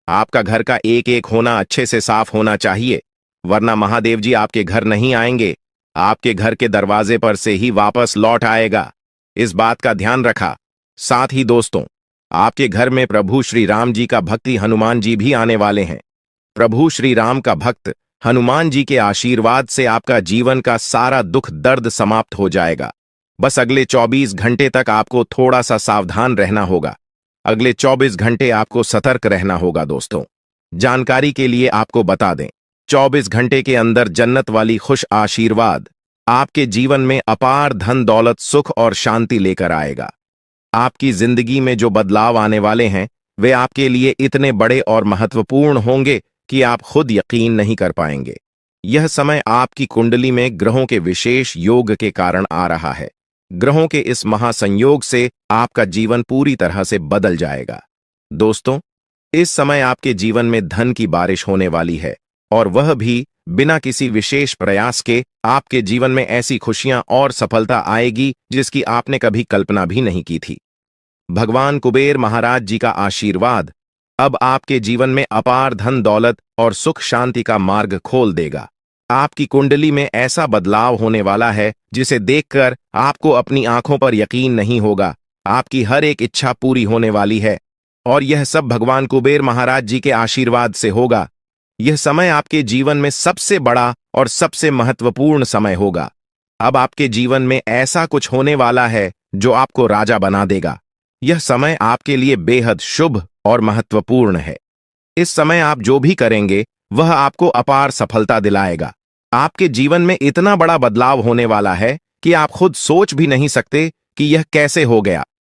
[SPEAKER 2] आपका घर का एक एक होना अच्छे से साफ होना चाहिए, वरना महादेव जी आपके घर नहीं आएंगे, आपके घर के दरवाजे पर से ही वापस लौट आएगा। इस बात का ध्यान रखा। साथ ही दोस्तों, आपके घर में प्रभु श्री राम जी का भक्ति हनुमान जी भी आने वाले हैं। प्रभु श्री राम का भक्त हनुमान जी के आशीर्वाद से आपका जीवन का सारा दुख दर्द समाप्त हो जाएगा। बस अगले 24 घंटे तक आपको थोड़ा सा सावधान रहना होगा। अगले 24 घंटे आपको सतर्क रहना होगा। दोस्तों, जानकारी के लिए आपको बता दें, 24 घंटे के अंदर जन्नत वाली खुश आशीर्वाद आपके जीवन में अपार धन दौलत सुख और शांति लेकर आएगा। आपकी जिंदगी में जो बदलाव आने वाले हैं वे आपके लिए इतने बड़े और महत्वपूर्ण होंगे कि आप खुद यकीन नहीं कर पाएंगे। यह समय आपकी कुंडली में ग्रहों के विशेष योग के कारण आ रहा है। ग्रहों के इस महासंयोग से आपका जीवन पूरी तरह से बदल जाएगा। दोस्तों, इस समय आपके जीवन में धन की बारिश होने वाली है, और वह भी बिना किसी विशेष प्रयास के। आपके जीवन में ऐसी खुशियां और सफलता आएगी जिसकी आपने कभी कल्पना भी नहीं की थी। भगवान कुबेर महाराज जी का आशीर्वाद अब आपके जीवन में अपार धन दौलत और सुख शांति का मार्ग खोल देगा। आपकी कुंडली में ऐसा बदलाव होने वाला है जिसे देखकर आपको अपनी आंखों पर यकीन नहीं होगा। आपकी हर एक इच्छा पूरी होने वाली है, और यह सब भगवान कुबेर महाराज जी के आशीर्वाद से होगा। यह समय आपके जीवन में सबसे बड़ा और सबसे महत्वपूर्ण समय होगा। अब आपके जीवन में ऐसा कुछ होने वाला है जो आपको राजा बना देगा। यह समय आपके लिए बेहद शुभ और महत्वपूर्ण है। इस समय आप जो भी करेंगे वह आपको अपार सफलता दिलाएगा। आपके जीवन में इतना बड़ा बदलाव होने वाला है कि आप खुद सोच भी नहीं सकते कि यह कैसे हो गया।